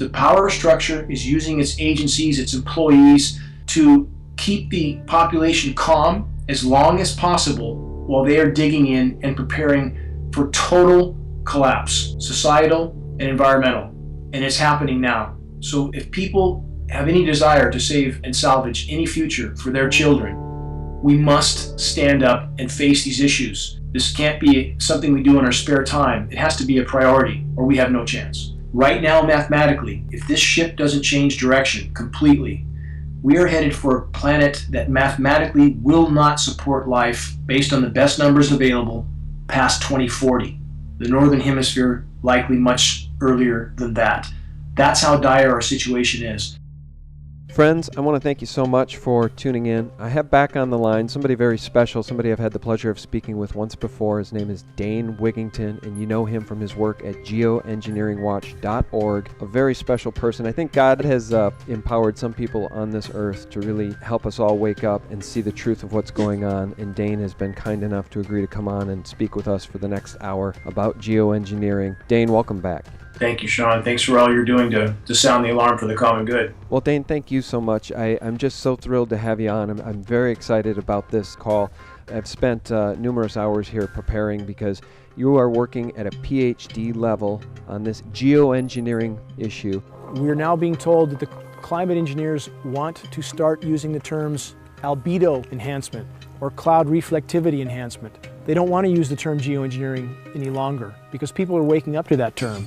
The power structure is using its agencies, its employees, to keep the population calm as long as possible while they are digging in and preparing for total collapse, societal and environmental. And it's happening now. So if people have any desire to save and salvage any future for their children, we must stand up and face these issues. This can't be something we do in our spare time. It has to be a priority, or we have no chance. Right now, mathematically, if this ship doesn't change direction completely, we are headed for a planet that mathematically will not support life based on the best numbers available past 2040. The Northern Hemisphere likely much earlier than that. That's how dire our situation is. Friends, I want to thank you so much for tuning in. I have back on the line somebody very special, somebody I've had the pleasure of speaking with once before. His name is Dane Wigington, and you know him from his work at geoengineeringwatch.org. A very special person. I think God has empowered some people on this earth to really help us all wake up and see the truth of what's going on, and Dane has been kind enough to agree to come on and speak with us for the next hour about geoengineering. Dane, welcome back. Thank you, Sean. Thanks for all you're doing to sound the alarm for the common good. Well, Dane, thank you so much. I'm just so thrilled to have you on. I'm very excited about this call. I've spent numerous hours here preparing because you are working at a PhD level on this geoengineering issue. We're now being told that the climate engineers want to start using the terms albedo enhancement or cloud reflectivity enhancement. They don't want to use the term geoengineering any longer because people are waking up to that term.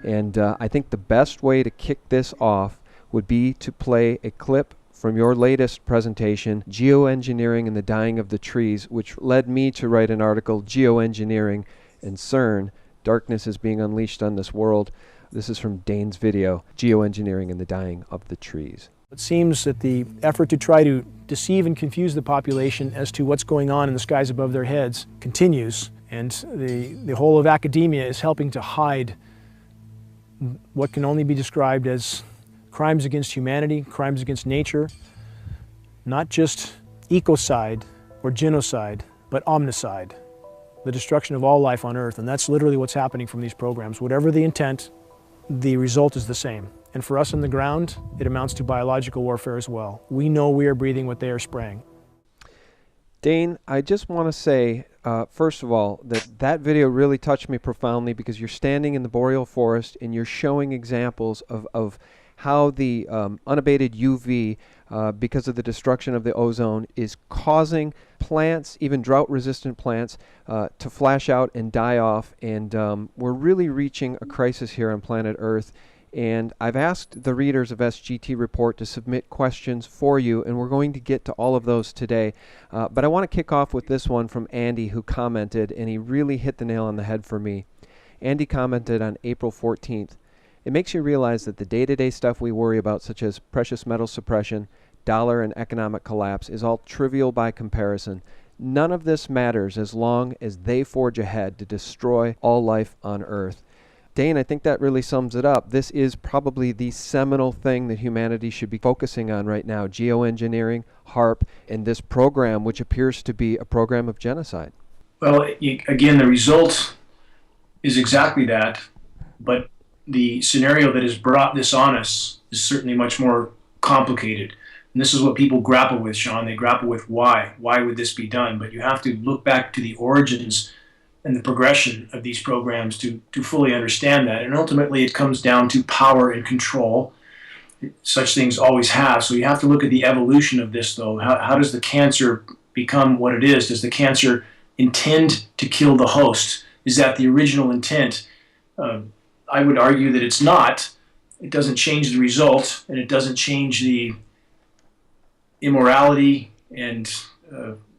And I think the best way to kick this off would be to play a clip from your latest presentation, Geoengineering and the Dying of the Trees, which led me to write an article, Geoengineering and CERN, Darkness is Being Unleashed on This World. This is from Dane's video, Geoengineering and the Dying of the Trees. It seems that the effort to try to deceive and confuse the population as to what's going on in the skies above their heads continues, and the whole of academia is helping to hide what can only be described as crimes against humanity, crimes against nature, not just ecocide or genocide, but omnicide, the destruction of all life on Earth. And that's literally what's happening from these programs. Whatever the intent, the result is the same. And for us on the ground, it amounts to biological warfare as well. We know we are breathing what they are spraying. Dane, I just want to say, first of all, that video really touched me profoundly because you're standing in the boreal forest and you're showing examples of how the unabated UV, because of the destruction of the ozone, is causing plants, even drought-resistant plants, to flash out and die off. And we're really reaching a crisis here on planet Earth. And I've asked the readers of SGT Report to submit questions for you, and we're going to get to all of those today. But I want to kick off with this one from Andy, who commented, and he really hit the nail on the head for me. Andy commented on April 14th, "It makes you realize that the day-to-day stuff we worry about, such as precious metal suppression, dollar and economic collapse, is all trivial by comparison. None of this matters as long as they forge ahead to destroy all life on Earth." Dane, I think that really sums it up. This is probably the seminal thing that humanity should be focusing on right now, geoengineering, HARP, and this program, which appears to be a program of genocide. Well, again, the result is exactly that, but the scenario that has brought this on us is certainly much more complicated. And this is what people grapple with, Sean. They grapple with why. Why would this be done? But you have to look back to the origins and the progression of these programs to fully understand that. And ultimately it comes down to power and control. Such things always have. So you have to look at the evolution of this, though. How does the cancer become what it is? Does the cancer intend to kill the host? Is that the original intent? I would argue that it's not. It doesn't change the result, and it doesn't change the immorality and,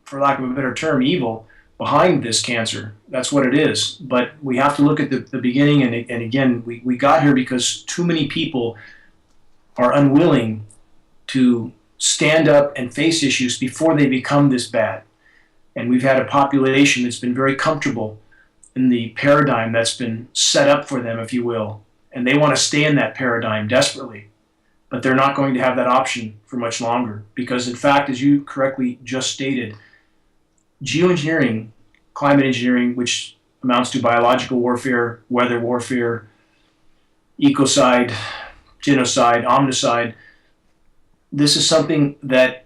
for lack of a better term, evil behind this cancer. That's what it is. But we have to look at the beginning, and again, we got here because too many people are unwilling to stand up and face issues before they become this bad. And we've had a population that's been very comfortable in the paradigm that's been set up for them, if you will. And they want to stay in that paradigm desperately. But they're not going to have that option for much longer. Because in fact, as you correctly just stated, geoengineering, climate engineering, which amounts to biological warfare, weather warfare, ecocide, genocide, omnicide. This is something that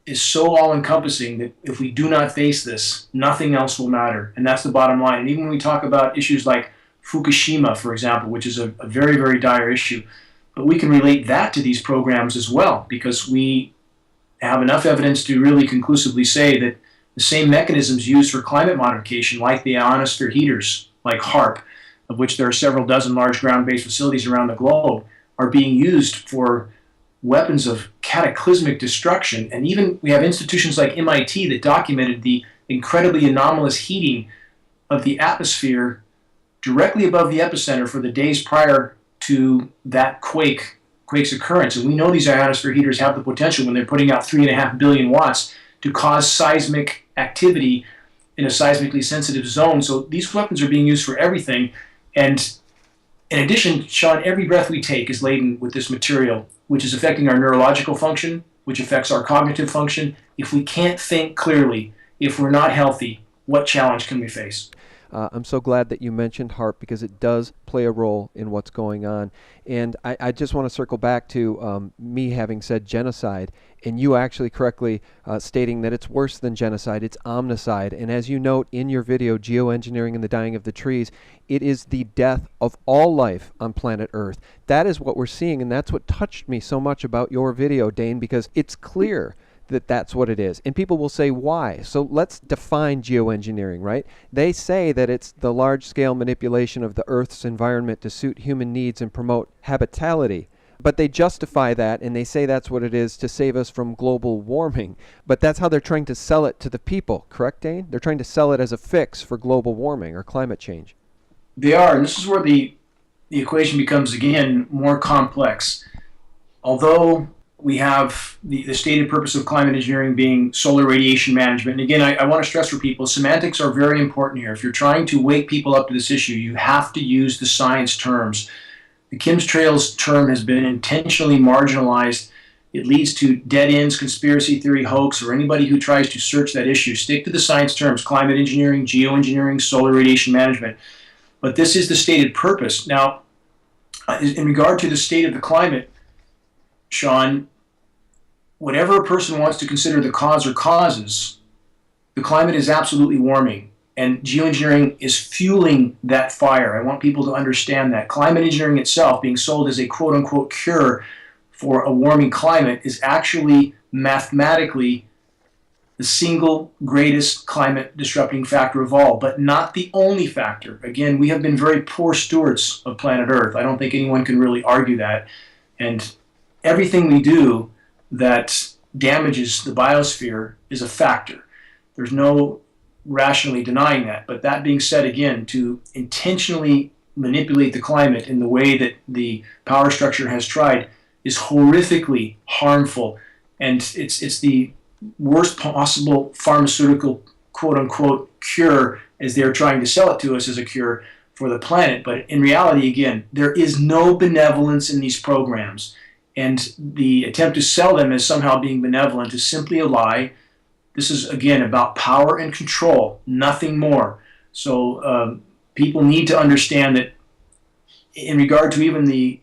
is so all-encompassing that if we do not face this, nothing else will matter. And that's the bottom line. And even when we talk about issues like Fukushima, for example, which is a very, very dire issue, but we can relate that to these programs as well, because we have enough evidence to really conclusively say that the same mechanisms used for climate modification, like the ionosphere heaters, like HARP, of which there are several dozen large ground-based facilities around the globe, are being used for weapons of cataclysmic destruction. And even we have institutions like MIT that documented the incredibly anomalous heating of the atmosphere directly above the epicenter for the days prior to that quake's occurrence. And we know these ionosphere heaters have the potential, when they're putting out 3.5 billion watts, to cause seismic activity in a seismically sensitive zone. So these weapons are being used for everything. And in addition, Sean, every breath we take is laden with this material, which is affecting our neurological function, which affects our cognitive function. If we can't think clearly, if we're not healthy, what challenge can we face? I'm so glad that you mentioned HARP, because it does play a role in what's going on. And I just want to circle back to me having said genocide, and you actually correctly stating that it's worse than genocide, it's omnicide. And as you note in your video, Geoengineering and the Dying of the Trees, it is the death of all life on planet Earth. That is what we're seeing, and that's what touched me so much about your video, Dane, because it's clear that that's what it is. And people will say, why? So let's define geoengineering, right? They say that it's the large-scale manipulation of the Earth's environment to suit human needs and promote habitability. But they justify that, and they say that's what it is to save us from global warming. But that's how they're trying to sell it to the people, correct, Dane? They're trying to sell it as a fix for global warming or climate change. They are, and this is where the equation becomes, again, more complex. Although we have the stated purpose of climate engineering being solar radiation management. And again, I want to stress for people, semantics are very important here. If you're trying to wake people up to this issue, you have to use the science terms. The chemtrails term has been intentionally marginalized. It leads to dead ends, conspiracy theory, hoax, or anybody who tries to search that issue. Stick to the science terms: climate engineering, geoengineering, solar radiation management. But this is the stated purpose. Now, in regard to the state of the climate, Sean, whatever a person wants to consider the cause or causes, the climate is absolutely warming, and geoengineering is fueling that fire. I want people to understand that. Climate engineering itself, being sold as a quote-unquote cure for a warming climate, is actually mathematically the single greatest climate disrupting factor of all, but not the only factor. Again, we have been very poor stewards of planet Earth. I don't think anyone can really argue that. And everything we do that damages the biosphere is a factor. There's no rationally denying that. But that being said, again, to intentionally manipulate the climate in the way that the power structure has tried is horrifically harmful. And it's the worst possible pharmaceutical quote-unquote cure, as they're trying to sell it to us as a cure for the planet. But in reality, again, there is no benevolence in these programs. And the attempt to sell them as somehow being benevolent is simply a lie. This is, again, about power and control, nothing more. So people need to understand that in regard to even the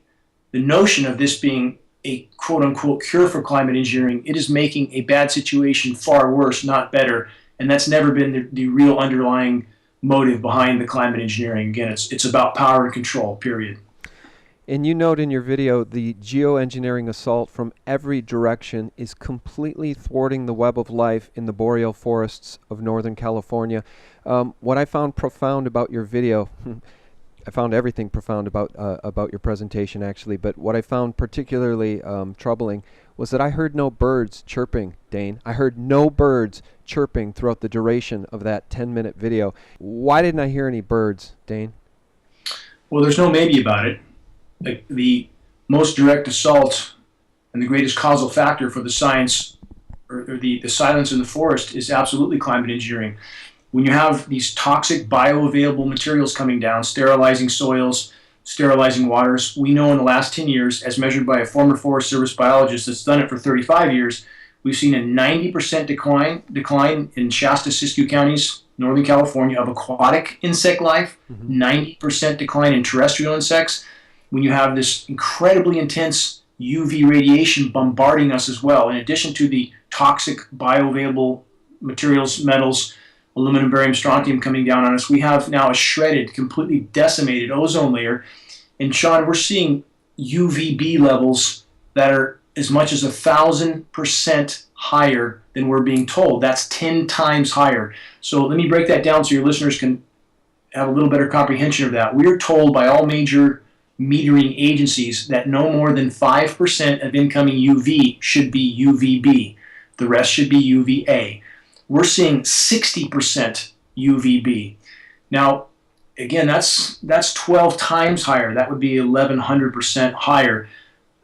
notion of this being a quote-unquote cure for climate engineering, it is making a bad situation far worse, not better. And that's never been the real underlying motive behind the climate engineering. Again, it's about power and control, period. And you note in your video, the geoengineering assault from every direction is completely thwarting the web of life in the boreal forests of Northern California. What I found profound about your video, I found everything profound about your presentation, actually, but what I found particularly troubling was that I heard no birds chirping, Dane. I heard no birds chirping throughout the duration of that 10-minute video. Why didn't I hear any birds, Dane? Well, there's no maybe about it. The most direct assault and the greatest causal factor for the science or the silence in the forest is absolutely climate engineering. When you have these toxic bioavailable materials coming down, sterilizing soils, sterilizing waters, we know in the last 10 years, as measured by a former Forest Service biologist that's done it for 35 years, we've seen a 90% decline in Shasta-Siskiyou counties, Northern California, of aquatic insect life, 90% decline in terrestrial insects. when you have this incredibly intense UV radiation bombarding us as well, in addition to the toxic bioavailable materials, metals, aluminum, barium, strontium coming down on us, we have now a shredded, completely decimated ozone layer. And Sean, we're seeing UVB levels that are as much as 1,000% higher than we're being told. That's 10 times higher. So let me break that down so your listeners can have a little better comprehension of that. We're told by all major metering agencies that no more than 5% of incoming UV should be UVB. The rest should be UVA. We're seeing 60% UVB. Now, again, that's 12 times higher. That would be 1,100% higher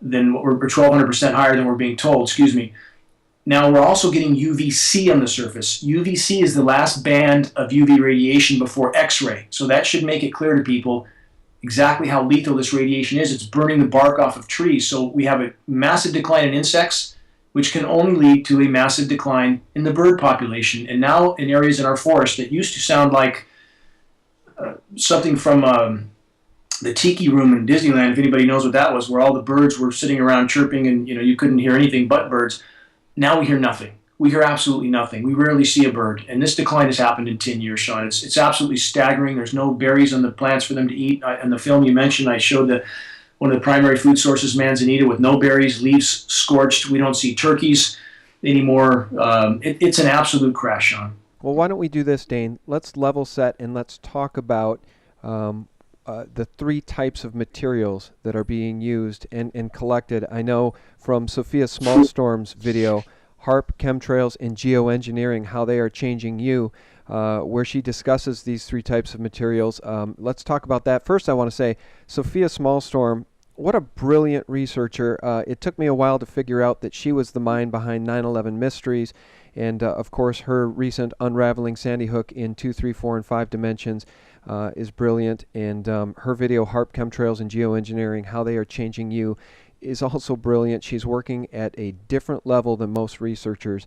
than what we're, or 1,200% higher than we're being told, excuse me. Now we're also getting UVC on the surface. UVC is the last band of UV radiation before X-ray. So that should make it clear to people exactly how lethal this radiation is. It's burning the bark off of trees. So we have a massive decline in insects, which can only lead to a massive decline in the bird population. And now in areas in our forest that used to sound like something from the Tiki Room in Disneyland, if anybody knows what that was, where all the birds were sitting around chirping and you couldn't hear anything but birds. Now we hear nothing. We hear absolutely nothing. We rarely see a bird. And this decline has happened in 10 years, Sean. It's absolutely staggering. There's no berries on the plants for them to eat. In the film you mentioned, I showed one of the primary food sources, manzanita, with no berries, leaves scorched. We don't see turkeys anymore. It's an absolute crash, Sean. Well, why don't we do this, Dane? Let's level set and let's talk about the three types of materials that are being used and collected. I know from Sophia Smallstorm's video, HARP, chemtrails, and geoengineering, how they are changing you, where she discusses these three types of materials. Let's talk about that. First, I want to say, Sophia Smallstorm, what a brilliant researcher. It took me a while to figure out that she was the mind behind 9/11 Mysteries, and of course her recent Unraveling Sandy Hook in 2, 3, 4, and 5 dimensions is brilliant, and her video, HARP, chemtrails, and geoengineering, how they are changing you, is also brilliant. She's working at a different level than most researchers.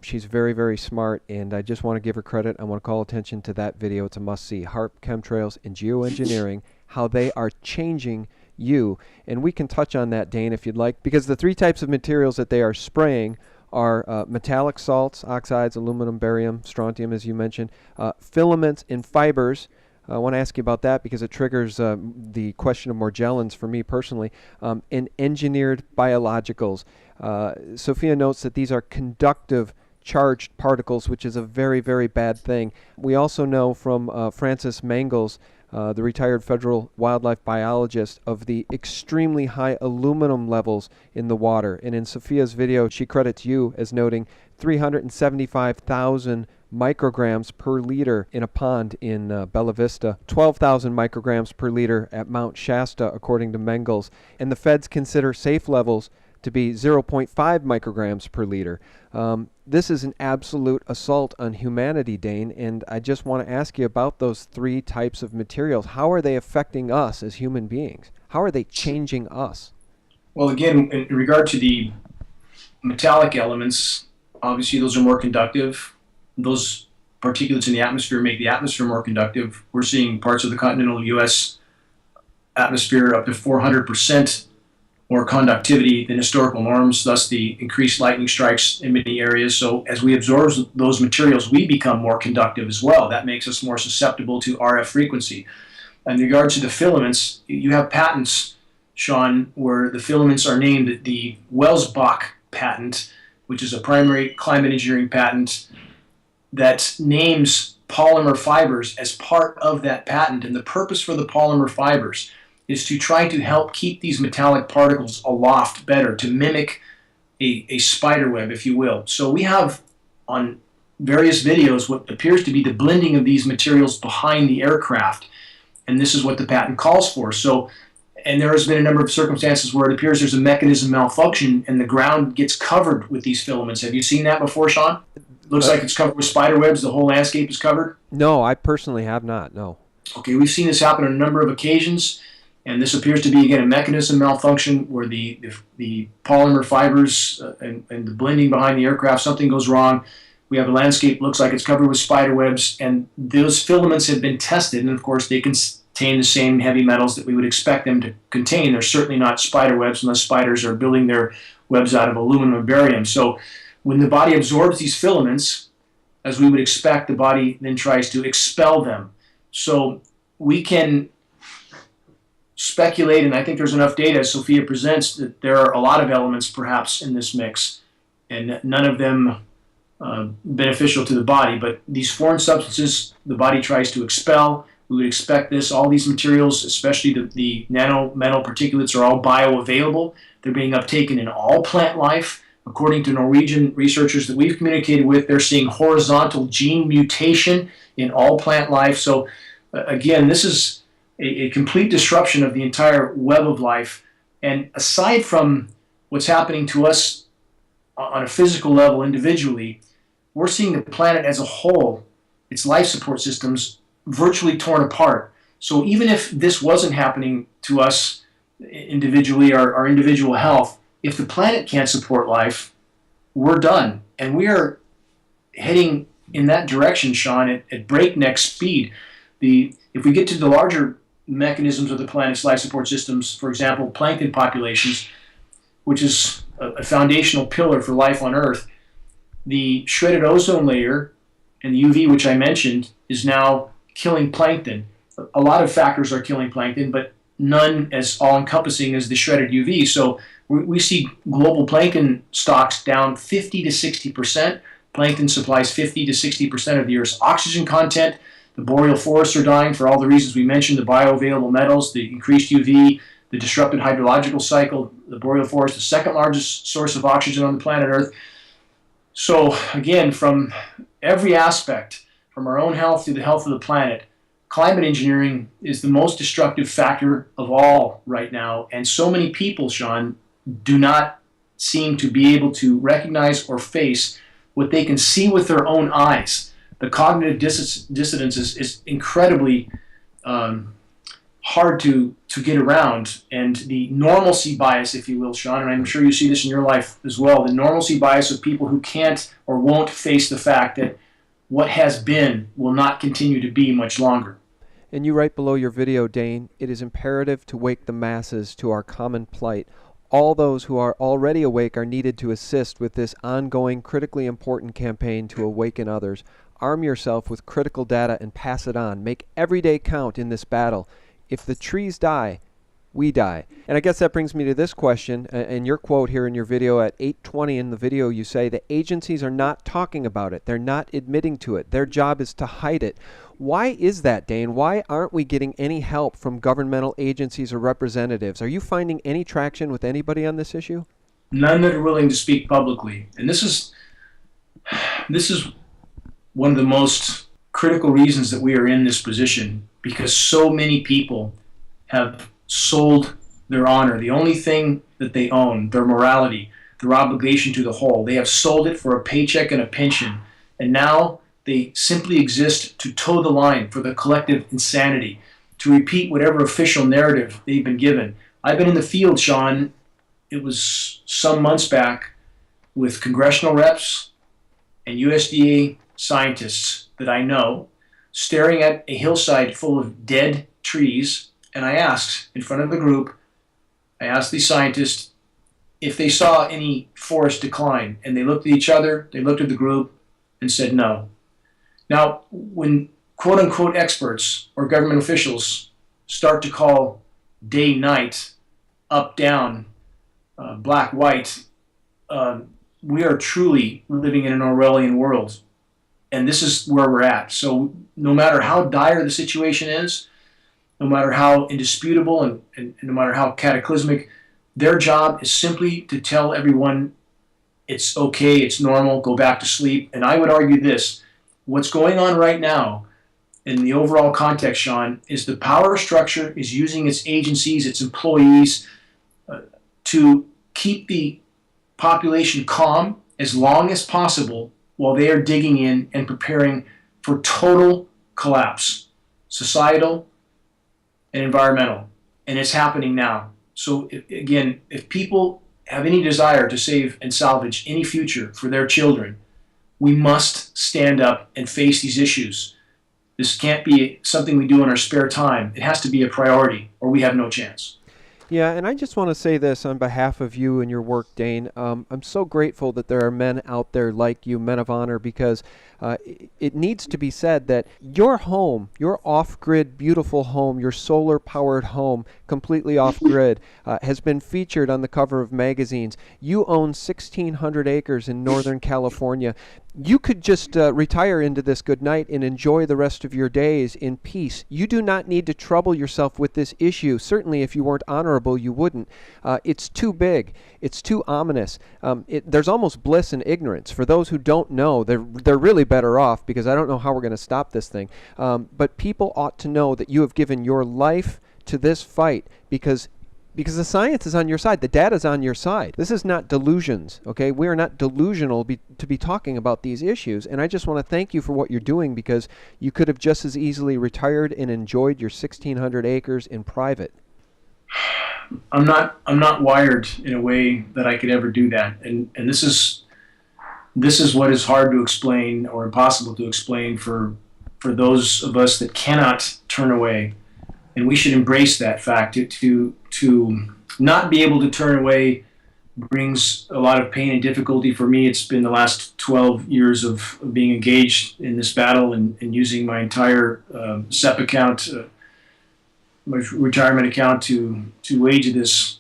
She's very, very smart, and I just want to give her credit. I want to call attention to that video. It's a must-see. HARP, chemtrails, and geoengineering, how they are changing you. And we can touch on that, Dane, if you'd like, because the three types of materials that they are spraying are metallic salts, oxides, aluminum, barium, strontium, as you mentioned, filaments and fibers. I want to ask you about that because it triggers the question of Morgellons for me personally, and engineered biologicals. Sophia notes that these are conductive charged particles, which is a very, very bad thing. We also know from Francis Mangels, the retired federal wildlife biologist, of the extremely high aluminum levels in the water. And in Sophia's video, she credits you as noting 375,000 micrograms per liter in a pond in Bella Vista, 12,000 micrograms per liter at Mount Shasta, according to Mengels. And the feds consider safe levels to be 0.5 micrograms per liter. This is an absolute assault on humanity, Dane, and I just want to ask you about those three types of materials. How are they affecting us as human beings? How are they changing us? Well, again, in regard to the metallic elements, obviously those are more conductive. Those particulates in the atmosphere make the atmosphere more conductive. We're seeing parts of the continental U.S. atmosphere up to 400% more conductivity than historical norms, thus the increased lightning strikes in many areas. So as we absorb those materials, we become more conductive as well. That makes us more susceptible to RF frequency. In regards to the filaments, you have patents, Sean, where the filaments are named the Welsbach patent, which is a primary climate engineering patent that names polymer fibers as part of that patent. And the purpose for the polymer fibers is to try to help keep these metallic particles aloft better, to mimic a spider web, if you will. So we have on various videos what appears to be the blending of these materials behind the aircraft, and this is what the patent calls for. So, and there has been a number of circumstances where it appears there's a mechanism malfunction and the ground gets covered with these filaments. Have you seen that before, Sean? Looks like it's covered with spider webs. The whole landscape is covered. No, I personally have not, no. Okay, we've seen this happen on a number of occasions, and this appears to be, again, a mechanism malfunction where the polymer fibers and the blending behind the aircraft, something goes wrong. We have a landscape, looks like it's covered with spider webs, and those filaments have been tested, and of course they can contain the same heavy metals that we would expect them to contain. They're certainly not spider webs unless spiders are building their webs out of aluminum and barium. So when the body absorbs these filaments, as we would expect, the body then tries to expel them. So we can speculate, and I think there's enough data, as Sophia presents, that there are a lot of elements perhaps in this mix, and none of them beneficial to the body. But these foreign substances, the body tries to expel. We would expect this. All these materials, especially the nanometal particulates, are all bioavailable. They're being uptaken in all plant life. According to Norwegian researchers that we've communicated with, they're seeing horizontal gene mutation in all plant life. So again, this is a complete disruption of the entire web of life. And aside from what's happening to us on a physical level individually, we're seeing the planet as a whole, its life support systems, virtually torn apart. So even if this wasn't happening to us individually, our individual health, if the planet can't support life, we're done. And we are heading in that direction, Sean, at breakneck speed. If we get to the larger mechanisms of the planet's life support systems, for example, plankton populations, which is a foundational pillar for life on Earth, the shredded ozone layer and the UV, which I mentioned, is now killing plankton. A lot of factors are killing plankton, but none as all-encompassing as the shredded UV. So we see global plankton stocks down 50 to 60%. Plankton supplies 50 to 60% of the Earth's oxygen content. The boreal forests are dying for all the reasons we mentioned, the bioavailable metals, the increased UV, the disrupted hydrological cycle. The boreal forest, the second largest source of oxygen on the planet Earth. So again, from every aspect, from our own health to the health of the planet, climate engineering is the most destructive factor of all right now. And so many people, Sean, do not seem to be able to recognize or face what they can see with their own eyes. The cognitive dissonance is incredibly hard to get around. And the normalcy bias, if you will, Sean, and I'm sure you see this in your life as well, the normalcy bias of people who can't or won't face the fact that what has been will not continue to be much longer. And you write below your video, Dane, it is imperative to wake the masses to our common plight. All those who are already awake are needed to assist with this ongoing, critically important campaign to awaken others. Arm yourself with critical data and pass it on. Make every day count in this battle. If the trees die, we die. And I guess that brings me to this question. And your quote here in your video at 8:20 in the video, you say the agencies are not talking about it. They're not admitting to it. Their job is to hide it. Why is that, Dane? Why aren't we getting any help from governmental agencies or representatives? Are you finding any traction with anybody on this issue? None that are willing to speak publicly. And this is one of the most critical reasons that we are in this position, because so many people have sold their honor, the only thing that they own, their morality, their obligation to the whole. They have sold it for a paycheck and a pension, and now they simply exist to toe the line for the collective insanity, to repeat whatever official narrative they've been given. I've been in the field, Sean, it was some months back, with congressional reps and USDA scientists that I know, staring at a hillside full of dead trees, and I asked, in front of the group, I asked these scientists if they saw any forest decline, and they looked at each other, they looked at the group, and said no. Now, when quote-unquote experts or government officials start to call day, night, up, down, black, white, we are truly living in an Orwellian world. And this is where we're at. So no matter how dire the situation is, no matter how indisputable and no matter how cataclysmic, their job is simply to tell everyone it's okay, it's normal, go back to sleep. And I would argue this, what's going on right now in the overall context, Sean, is the power structure is using its agencies, its employees, to keep the population calm as long as possible while they are digging in and preparing for total collapse, societal and environmental. And it's happening now. So again, if people have any desire to save and salvage any future for their children, we must stand up and face these issues. This can't be something we do in our spare time. It has to be a priority, or we have no chance. Yeah, and I just want to say this on behalf of you and your work, Dane. I'm so grateful that there are men out there like you, men of honor, because it needs to be said that your home, your off-grid, beautiful home, your solar-powered home, completely off-grid, has been featured on the cover of magazines. You own 1,600 acres in Northern California. You could just retire into this good night and enjoy the rest of your days in peace. You do not need to trouble yourself with this issue. Certainly, if you weren't honorable, you wouldn't. It's too big. It's too ominous. There's almost bliss in ignorance. For those who don't know, they're really better off, because I don't know how we're going to stop this thing. But people ought to know that you have given your life to this fight, because the science is on your side. The data is on your side. This is not delusions, okay? We are not delusional to be talking about these issues. And I just want to thank you for what you're doing, because you could have just as easily retired and enjoyed your 1,600 acres in private. I'm not wired in a way that I could ever do that. And this is what is hard to explain, or impossible to explain, for those of us that cannot turn away. And we should embrace that fact. To not be able to turn away brings a lot of pain and difficulty for me. It's been the last 12 years of being engaged in this battle, and using my entire SEP account, my retirement account, to wage this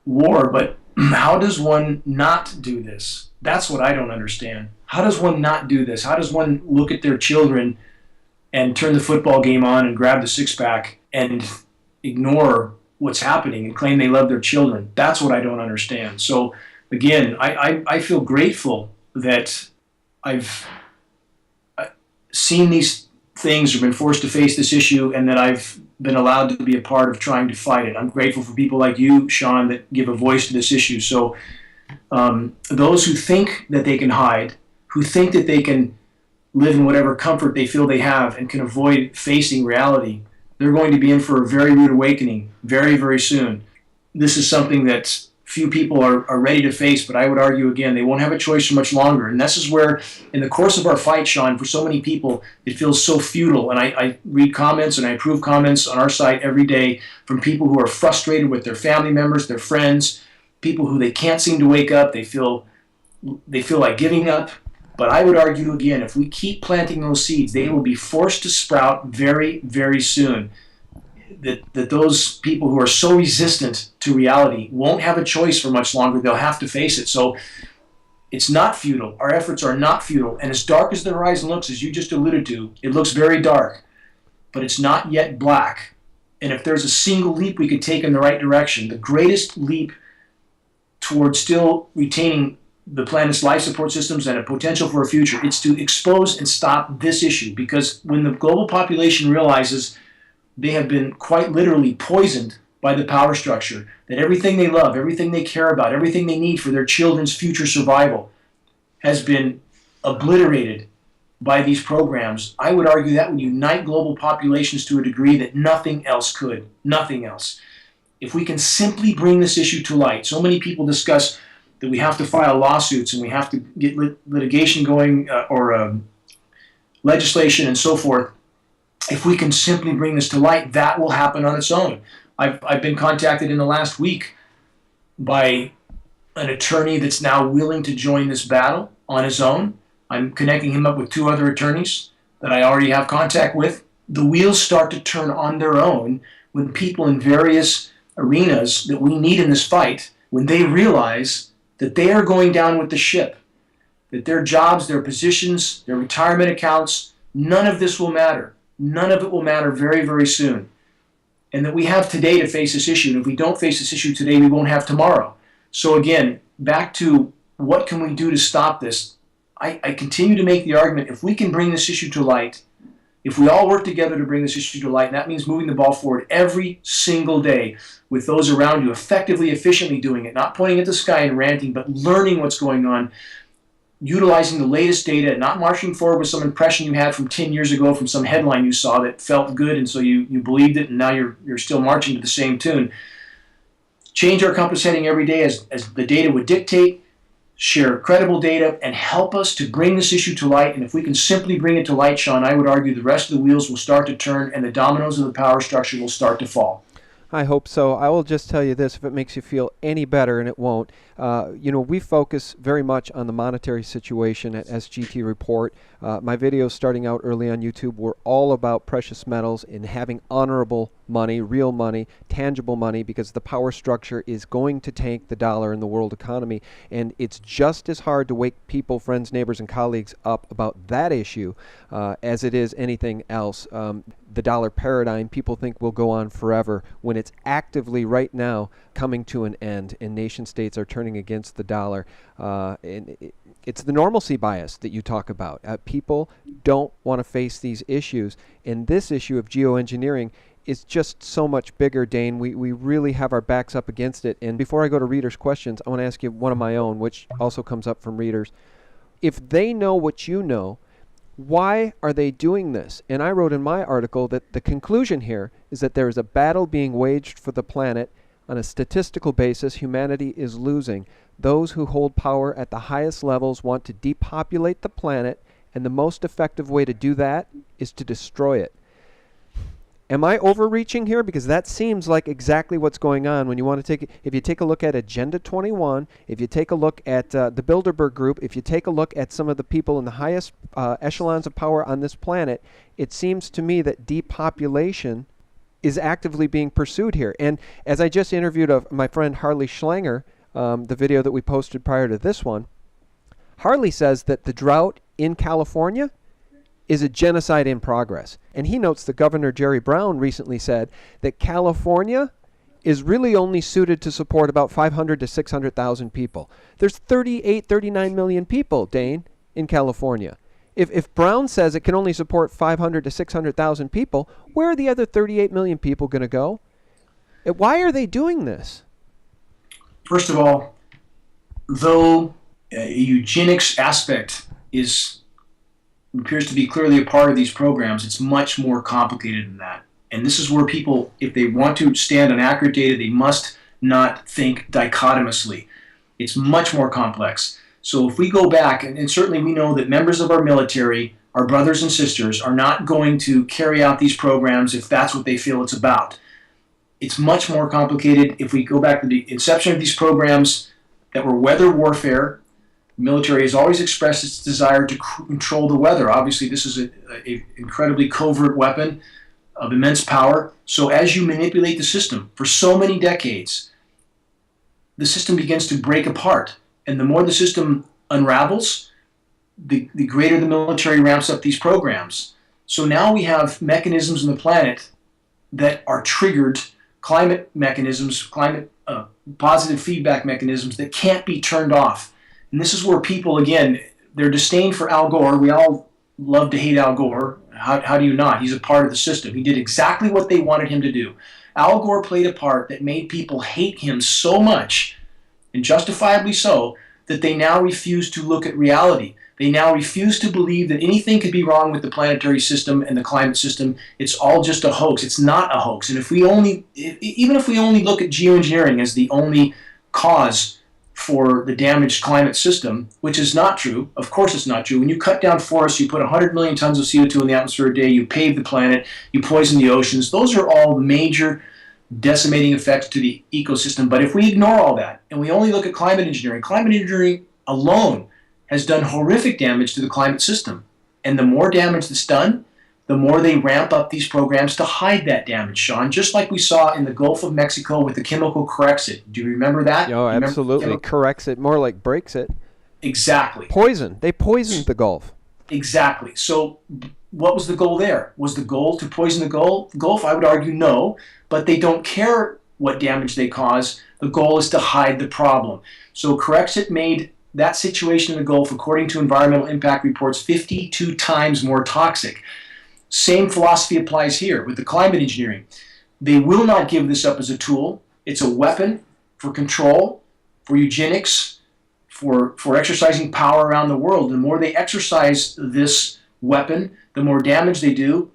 war. But how does one not do this? That's what I don't understand. How does one not do this? How does one look at their children and turn the football game on and grab the six-pack and ignore what's happening and claim they love their children? That's what I don't understand. So again, I feel grateful that I've seen these things, or been forced to face this issue, and that I've been allowed to be a part of trying to fight it. I'm grateful for people like you, Sean, that give a voice to this issue. So those who think that they can hide, who think that they can live in whatever comfort they feel they have and can avoid facing reality, they're going to be in for a very rude awakening very, very soon. This is something that few people are ready to face, but I would argue, again, they won't have a choice for much longer. And this is where, in the course of our fight, Sean, for so many people, it feels so futile. And I read comments and I approve comments on our site every day from people who are frustrated with their family members, their friends, people who they can't seem to wake up. They feel like giving up. But I would argue, again, if we keep planting those seeds, they will be forced to sprout very, very soon. That those people who are so resistant to reality won't have a choice for much longer. They'll have to face it. So it's not futile. Our efforts are not futile. And as dark as the horizon looks, as you just alluded to, it looks very dark. But it's not yet black. And if there's a single leap we could take in the right direction, the greatest leap towards still retaining the planet's life support systems and a potential for a future, it's to expose and stop this issue. Because when the global population realizes they have been quite literally poisoned by the power structure, that everything they love, everything they care about, everything they need for their children's future survival has been obliterated by these programs, I would argue that would unite global populations to a degree that nothing else could. Nothing else. If we can simply bring this issue to light. So many people discuss that we have to file lawsuits and we have to get litigation going, or legislation and so forth. If we can simply bring this to light, that will happen on its own. I've been contacted in the last week by an attorney that's now willing to join this battle on his own. I'm connecting him up with 2 other attorneys that I already have contact with. The wheels start to turn on their own when people in various arenas that we need in this fight, when they realize that they are going down with the ship, that their jobs, their positions, their retirement accounts, none of this will matter. None of it will matter very, very soon. And that we have today to face this issue. And if we don't face this issue today, we won't have tomorrow. So again, back to what can we do to stop this? I continue to make the argument, if we can bring this issue to light, if we all work together to bring this issue to light, and that means moving the ball forward every single day with those around you, effectively, efficiently doing it, not pointing at the sky and ranting, but learning what's going on, utilizing the latest data, not marching forward with some impression you had from 10 years ago from some headline you saw that felt good, and so you believed it, and now you're still marching to the same tune. Change our compass heading every day as the data would dictate. share credible data, and help us to bring this issue to light. And if we can simply bring it to light, Sean, I would argue the rest of the wheels will start to turn and the dominoes of the power structure will start to fall. I hope so. I will just tell you this, if it makes you feel any better, and it won't. We focus very much on the monetary situation at SGT Report. My videos starting out early on YouTube were all about precious metals and having honorable money, real money, tangible money, because the power structure is going to tank the dollar in the world economy. And it's just as hard to wake people, friends, neighbors, and colleagues up about that issue as it is anything else. The dollar paradigm, people think, will go on forever when it's actively right now coming to an end, and nation states are turning against the dollar. It's the normalcy bias that you talk about. People don't want to face these issues, and this issue of geoengineering is just so much bigger, Dane. We really have our backs up against it. And before I go to readers' questions, I want to ask you one of my own, which also comes up from readers. If they know what you know, why are they doing this? And I wrote in my article that the conclusion here is that there is a battle being waged for the planet. On a statistical basis, humanity is losing. Those who hold power at the highest levels want to depopulate the planet, and the most effective way to do that is to destroy it. Am I overreaching here? Because that seems like exactly what's going on when you want to if you take a look at Agenda 21, if you take a look at the Bilderberg Group, if you take a look at some of the people in the highest echelons of power on this planet, it seems to me that depopulation is actively being pursued here. And as I just interviewed my friend Harley Schlanger, the video that we posted prior to this one, Harley says that the drought in California is a genocide in progress. And he notes that Governor Jerry Brown recently said that California is really only suited to support about 500 to 600,000 people. There's 39 million people, Dane, in California. If Brown says it can only support 500 to 600,000 people, where are the other 38 million people going to go? Why are they doing this? First of all, though a eugenics aspect appears to be clearly a part of these programs, it's much more complicated than that. And this is where people, if they want to stand on accurate data, they must not think dichotomously. It's much more complex. So if we go back, and certainly we know that members of our military, our brothers and sisters, are not going to carry out these programs if that's what they feel it's about. It's much more complicated. If we go back to the inception of these programs that were weather warfare, the military has always expressed its desire to control the weather. Obviously, this is an incredibly covert weapon of immense power. So as you manipulate the system for so many decades, the system begins to break apart. And the more the system unravels, the greater the military ramps up these programs. So now we have mechanisms in the planet that are triggered, climate mechanisms, positive feedback mechanisms that can't be turned off. And this is where people, again, their disdain for Al Gore, we all love to hate Al Gore. How do you not? He's a part of the system. He did exactly what they wanted him to do. Al Gore played a part that made people hate him so much, and justifiably so, that they now refuse to look at reality. They now refuse to believe that anything could be wrong with the planetary system and the climate system. It's all just a hoax. It's not a hoax. And even if we only look at geoengineering as the only cause for the damaged climate system, which is not true. Of course it's not true. When you cut down forests, you put 100 million tons of CO2 in the atmosphere a day, you pave the planet, you poison the oceans. Those are all major decimating effects to the ecosystem. But if we ignore all that and we only look at climate engineering alone has done horrific damage to the climate system. And the more damage that's done, the more they ramp up these programs to hide that damage, Sean, just like we saw in the Gulf of Mexico with the chemical Corexit. Do you remember that? Oh, absolutely. Corrects it, more like breaks it. Exactly. Poison. They poisoned the Gulf. Exactly. So what was the goal there? Was the goal to poison the Gulf? I would argue no, but they don't care what damage they cause. The goal is to hide the problem. So Corexit made that situation in the Gulf, according to environmental impact reports, 52 times more toxic. Same philosophy applies here with the climate engineering. They will not give this up as a tool. It's a weapon for control, for eugenics, for exercising power around the world. The more they exercise this weapon, the more damage they do,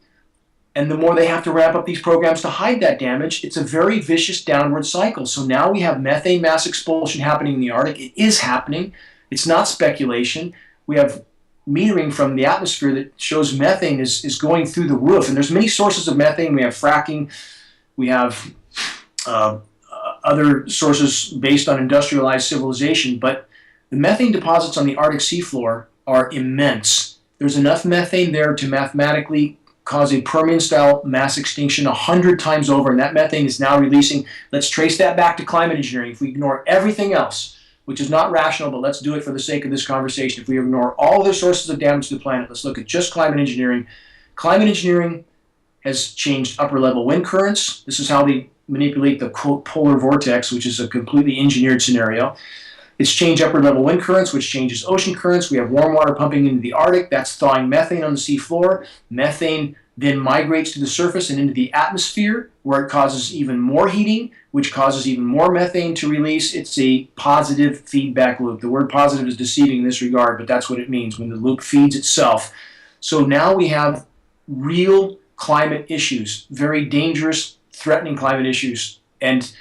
and the more they have to ramp up these programs to hide that damage. It's a very vicious downward cycle. So now we have methane mass expulsion happening in the Arctic. It is happening. It's not speculation. We have metering from the atmosphere that shows methane is going through the roof. And there's many sources of methane. We have fracking. We have other sources based on industrialized civilization. But the methane deposits on the Arctic seafloor are immense. There's enough methane there to mathematically cause a Permian-style mass extinction 100 times over, and that methane is now releasing. Let's trace that back to climate engineering. If we ignore everything else, which is not rational, but let's do it for the sake of this conversation. If we ignore all other sources of damage to the planet, let's look at just climate engineering. Climate engineering has changed upper-level wind currents. This is how they manipulate the quote polar vortex, which is a completely engineered scenario. It's changed upper-level wind currents, which changes ocean currents. We have warm water pumping into the Arctic. That's thawing methane on the seafloor. Methane then migrates to the surface and into the atmosphere, where it causes even more heating, which causes even more methane to release. It's a positive feedback loop. The word positive is deceiving in this regard, but that's what it means when the loop feeds itself. So now we have real climate issues, very dangerous, threatening climate issues, and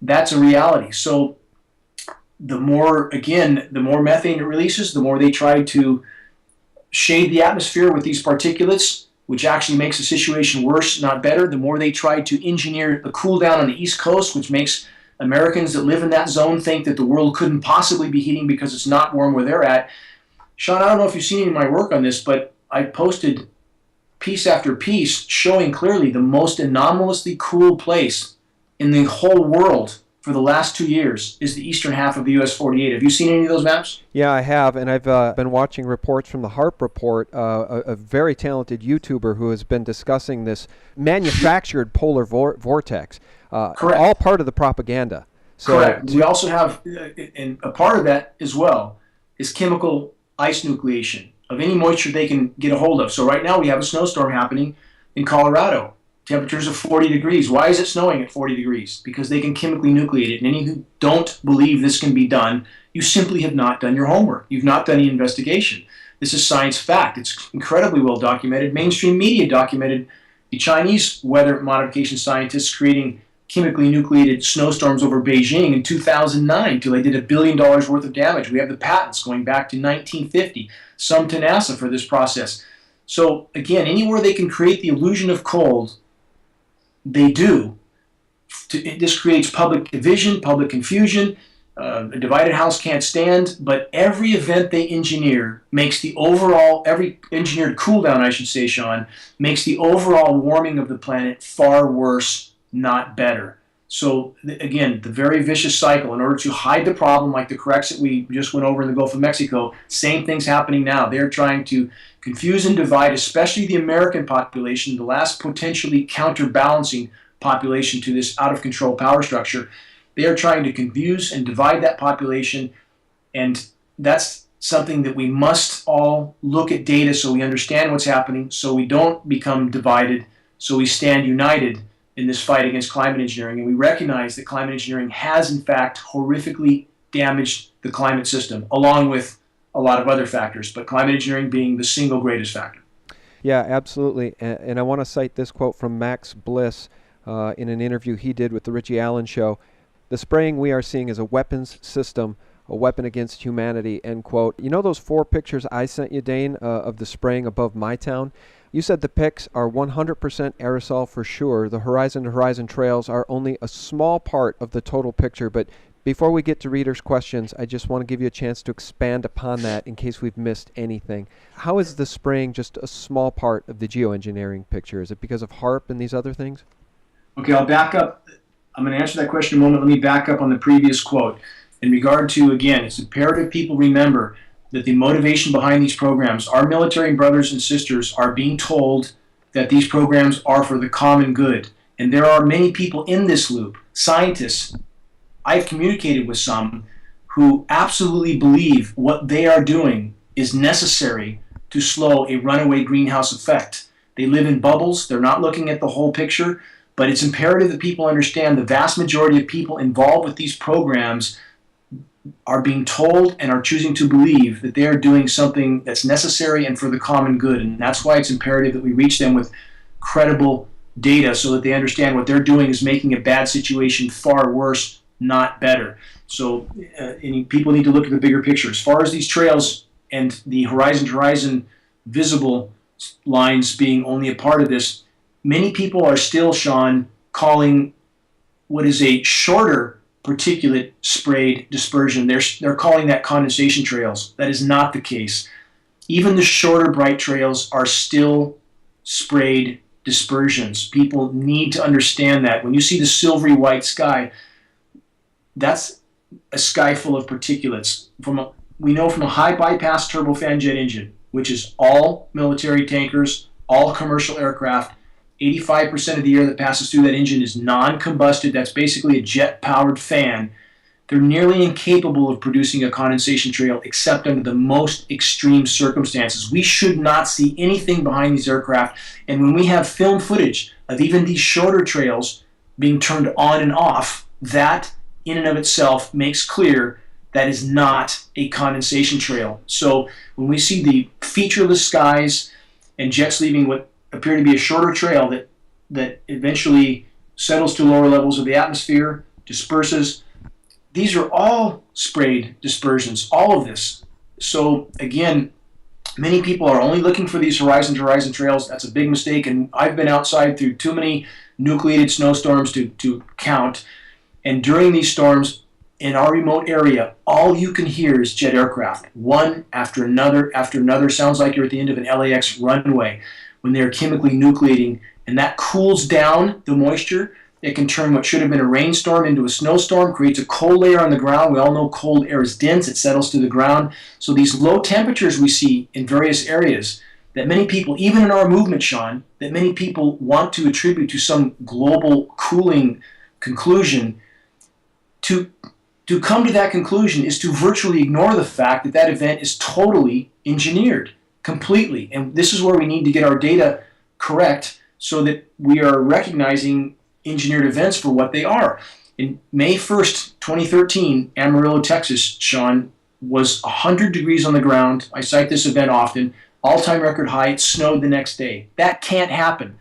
that's a reality. So the more methane it releases, the more they try to shade the atmosphere with these particulates, which actually makes the situation worse, not better. The more they try to engineer the cool down on the East Coast, which makes Americans that live in that zone think that the world couldn't possibly be heating because it's not warm where they're at. Sean, I don't know if you've seen any of my work on this, but I posted piece after piece showing clearly the most anomalously cool place in the whole world for the last 2 years is the eastern half of the US 48. Have you seen any of those maps? Yeah, I have, and I've been watching reports from the HARP report, a very talented YouTuber who has been discussing this manufactured polar vortex, Correct. All part of the propaganda. So Correct. We also have, and a part of that as well, is chemical ice nucleation of any moisture they can get a hold of. So right now we have a snowstorm happening in Colorado. Temperatures of 40 degrees. Why is it snowing at 40 degrees? Because they can chemically nucleate it. And any who don't believe this can be done, you simply have not done your homework. You've not done any investigation. This is science fact. It's incredibly well documented. Mainstream media documented the Chinese weather modification scientists creating chemically nucleated snowstorms over Beijing in 2009 until they did $1 billion worth of damage. We have the patents going back to 1950, some to NASA for this process. So again, anywhere they can create the illusion of cold, they do. This creates public division, public confusion. A divided house can't stand, but every event they engineer makes the overall, every engineered cool down, I should say, Sean, makes the overall warming of the planet far worse, not better. So again, the very vicious cycle. In order to hide the problem, like the corrects that we just went over in the Gulf of Mexico, same thing's happening now. They're trying to confuse and divide, especially the American population, the last potentially counterbalancing population to this out-of-control power structure. They are trying to confuse and divide that population, and that's something that we must all look at data so we understand what's happening, so we don't become divided, so we stand united in this fight against climate engineering. And we recognize that climate engineering has, in fact, horrifically damaged the climate system, along with a lot of other factors, but climate engineering being the single greatest factor. yeah, absolutely. And I want to cite this quote from Max Bliss in an interview he did with the Richie Allen Show. "The spraying we are seeing is a weapons system, a weapon against humanity," end quote. You know those 4 pictures I sent you, Dane, of the spraying above my town? You said the pics are 100% aerosol for sure. The horizon-to-horizon trails are only a small part of the total picture. But before we get to readers' questions, I just want to give you a chance to expand upon that in case we've missed anything. How is the spraying just a small part of the geoengineering picture? Is it because of HARP and these other things? Okay, I'll back up. I'm going to answer that question in a moment. Let me back up on the previous quote. In regard to, again, it's imperative people remember that the motivation behind these programs, our military brothers and sisters are being told that these programs are for the common good. And there are many people in this loop, scientists. I've communicated with some who absolutely believe what they are doing is necessary to slow a runaway greenhouse effect. They live in bubbles. They're not looking at the whole picture. But it's imperative that people understand the vast majority of people involved with these programs are being told and are choosing to believe that they are doing something that's necessary and for the common good. And that's why it's imperative that we reach them with credible data so that they understand what they're doing is making a bad situation far worse, not better. So people need to look at the bigger picture. As far as these trails and the horizon-to-horizon visible lines being only a part of this, many people are still, Sean, calling what is a shorter particulate sprayed dispersion, they're calling that condensation trails. That is not the case. Even the shorter bright trails are still sprayed dispersions. People need to understand that. When you see the silvery white sky, that's a sky full of particulates. We know from a high bypass turbofan jet engine, which is all military tankers, all commercial aircraft, 85% of the air that passes through that engine is non-combusted. That's basically a jet-powered fan. They're nearly incapable of producing a condensation trail except under the most extreme circumstances. We should not see anything behind these aircraft. And when we have film footage of even these shorter trails being turned on and off, that in and of itself makes clear that is not a condensation trail. So when we see the featureless skies and jets leaving what appear to be a shorter trail that eventually settles to lower levels of the atmosphere, disperses, these are all sprayed dispersions, all of this. So again, many people are only looking for these horizon-to-horizon trails. That's a big mistake, and I've been outside through too many nucleated snowstorms to count. And during these storms, in our remote area, all you can hear is jet aircraft, one after another after another. Sounds like you're at the end of an LAX runway when they're chemically nucleating, and that cools down the moisture. It can turn what should have been a rainstorm into a snowstorm, creates a cold layer on the ground. We all know cold air is dense, it settles to the ground. So these low temperatures we see in various areas that many people, even in our movement, Sean, that many people want to attribute to some global cooling conclusion, to come to that conclusion is to virtually ignore the fact that that event is totally engineered, completely. And this is where we need to get our data correct so that we are recognizing engineered events for what they are. In May 1st, 2013, Amarillo, Texas, Sean, was 100 degrees on the ground. I cite this event often. All-time record high. It snowed the next day. That can't happen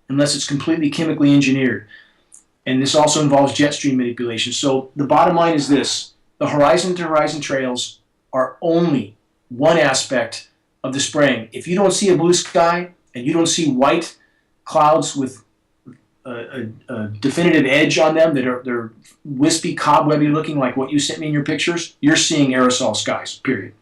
unless it's completely chemically engineered. And this also involves jet stream manipulation. So the bottom line is this. The horizon-to-horizon trails are only one aspect of the spraying. If you don't see a blue sky and you don't see white clouds with a definitive edge on them they're wispy, cobwebby looking like what you sent me in your pictures, you're seeing aerosol skies, period.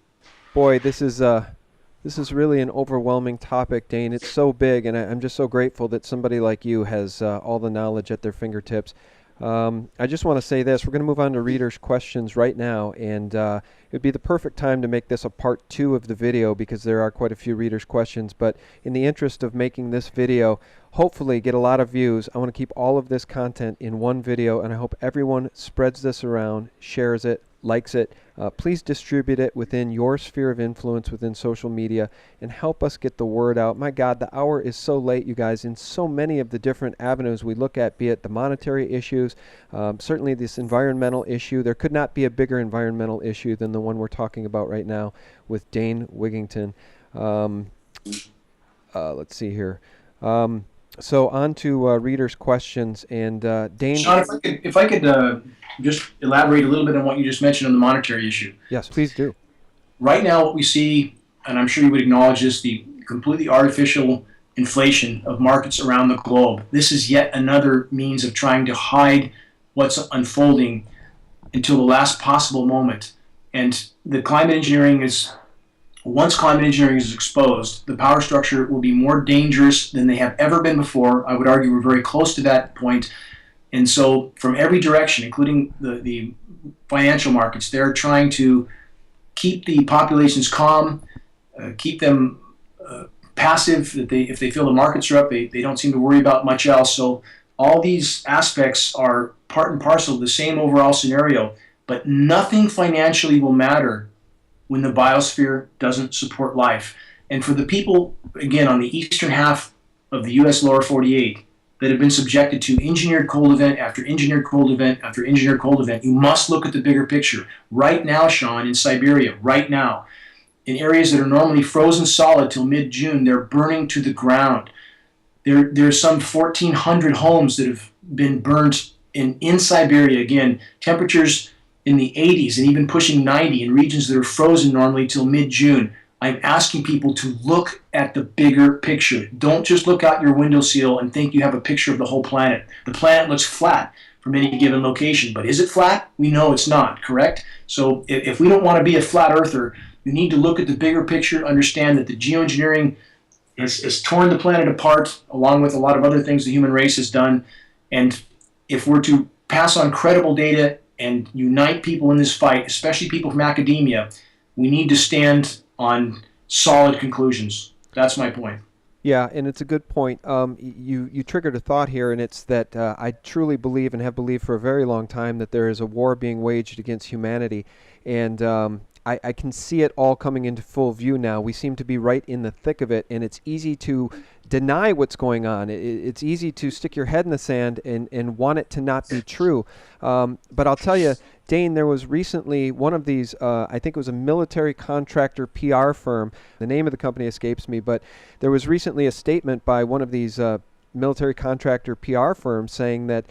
Boy, this is really an overwhelming topic, Dane. It's so big, and I'm just so grateful that somebody like you has all the knowledge at their fingertips. I just want to say this. We're going to move on to readers' questions right now, and it would be the perfect time to make this a part 2 of the video because there are quite a few readers' questions. But in the interest of making this video hopefully get a lot of views, I want to keep all of this content in one video, and I hope everyone spreads this around, shares it, likes it. Please distribute it within your sphere of influence within social media and help us get the word out. My God, the hour is so late, you guys, in so many of the different avenues we look at, be it the monetary issues, certainly this environmental issue. There could not be a bigger environmental issue than the one we're talking about right now with Dane Wigington. Let's see here. So on to readers' questions, and Dane. Sean, if I could just elaborate a little bit on what you just mentioned on the monetary issue. Yes, please do. Right now, what we see, and I'm sure you would acknowledge this, the completely artificial inflation of markets around the globe. This is yet another means of trying to hide what's unfolding until the last possible moment. And the climate engineering is. Once climate engineering is exposed, the power structure will be more dangerous than they have ever been before. I would argue we're very close to that point. And so from every direction, including the financial markets, they're trying to keep the populations calm, keep them passive. That if they feel the markets are up, they don't seem to worry about much else. So all these aspects are part and parcel of the same overall scenario, but nothing financially will matter when the biosphere doesn't support life. And for the people, again, on the eastern half of the U.S. lower 48 that have been subjected to engineered cold event after engineered cold event after engineered cold event, you must look at the bigger picture. Right now, Sean, in Siberia, right now, in areas that are normally frozen solid till mid-June, they're burning to the ground. There's some 1,400 homes that have been burnt in Siberia, again, temperatures in the 80s and even pushing 90 in regions that are frozen normally till mid-June. I'm asking people to look at the bigger picture. Don't just look out your windowsill and think you have a picture of the whole planet. The planet looks flat from any given location, but is it flat? We know it's not, correct? So if we don't want to be a flat earther, we need to look at the bigger picture, understand that the geoengineering has torn the planet apart, along with a lot of other things the human race has done. And if we're to pass on credible data and unite people in this fight, especially people from academia, we need to stand on solid conclusions. That's my point. Yeah, and it's a good point. You triggered a thought here, and it's that I truly believe and have believed for a very long time that there is a war being waged against humanity, and I can see it all coming into full view now. We seem to be right in the thick of it, and it's easy to deny what's going on. It's easy to stick your head in the sand and want it to not be true. But I'll tell you, Dane, there was recently one of these, I think it was a military contractor PR firm. The name of the company escapes me, but there was recently a statement by one of these military contractor PR firms saying that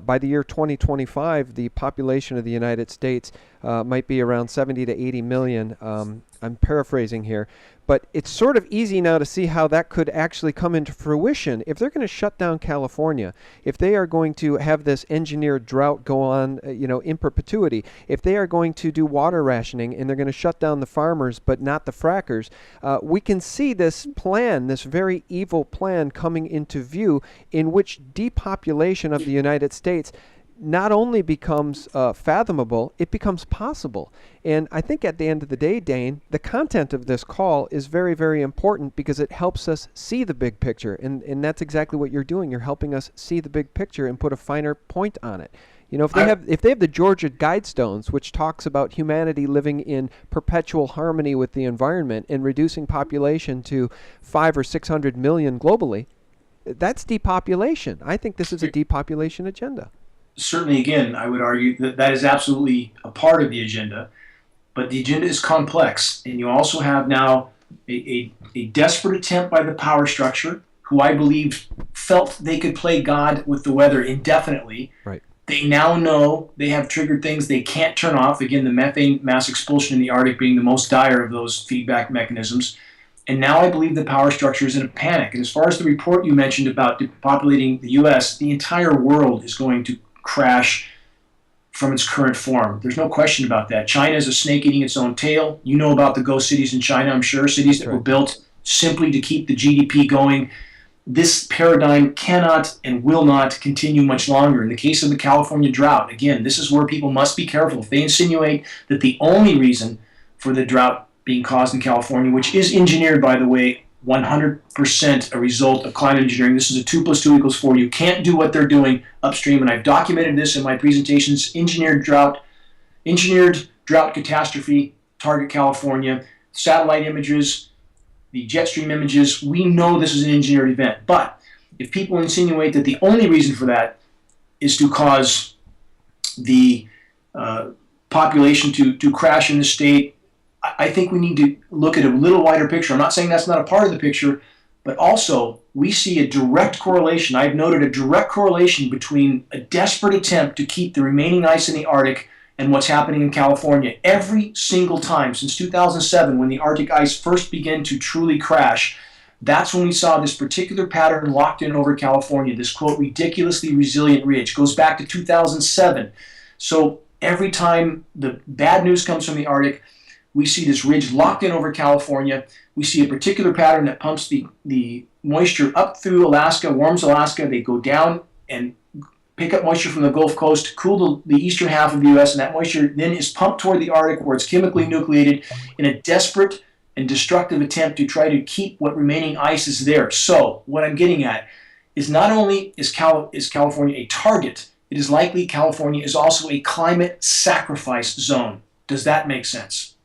by the year 2025, the population of the United States might be around 70 to 80 million. I'm paraphrasing here, but it's sort of easy now to see how that could actually come into fruition. If they're going to shut down California, if they are going to have this engineered drought go on, in perpetuity, if they are going to do water rationing and they're going to shut down the farmers but not the frackers, we can see this plan, this very evil plan coming into view, in which depopulation of the United States not only becomes fathomable, it becomes possible. And I think at the end of the day, Dane, the content of this call is very, very important because it helps us see the big picture. And that's exactly what you're doing. You're helping us see the big picture and put a finer point on it. If they have the Georgia Guidestones, which talks about humanity living in perpetual harmony with the environment and reducing population to 500 or 600 million globally, that's depopulation. I think this is a depopulation agenda. Certainly, again, I would argue that that is absolutely a part of the agenda, but the agenda is complex, and you also have now a desperate attempt by the power structure, who I believe felt they could play God with the weather indefinitely. Right. They now know they have triggered things they can't turn off. Again, the methane mass expulsion in the Arctic being the most dire of those feedback mechanisms. And now I believe the power structure is in a panic. And as far as the report you mentioned about depopulating the U.S., the entire world is going to crash from its current form. There's no question about that. China is a snake eating its own tail. You know about the ghost cities in China, I'm sure, cities that were built simply to keep the GDP going. This paradigm cannot and will not continue much longer. In the case of the California drought, again, this is where people must be careful. If they insinuate that the only reason for the drought being caused in California, which is engineered, by the way, 100% a result of climate engineering. This is a 2 + 2 = 4. You can't do what they're doing upstream, and I've documented this in my presentations. Engineered drought catastrophe, target California, satellite images, the jet stream images. We know this is an engineered event, but if people insinuate that the only reason for that is to cause the population to crash in the state, I think we need to look at a little wider picture. I'm not saying that's not a part of the picture, but also we see a direct correlation. I've noted a direct correlation between a desperate attempt to keep the remaining ice in the Arctic and what's happening in California. Every single time since 2007, when the Arctic ice first began to truly crash, that's when we saw this particular pattern locked in over California, this, quote, ridiculously resilient ridge. Goes back to 2007. So every time the bad news comes from the Arctic, we see this ridge locked in over California. We see a particular pattern that pumps the moisture up through Alaska, warms Alaska. They go down and pick up moisture from the Gulf Coast, cool the eastern half of the U.S., and that moisture then is pumped toward the Arctic, where it's chemically nucleated in a desperate and destructive attempt to try to keep what remaining ice is there. So what I'm getting at is not only is California a target, it is likely California is also a climate sacrifice zone. Does that make sense?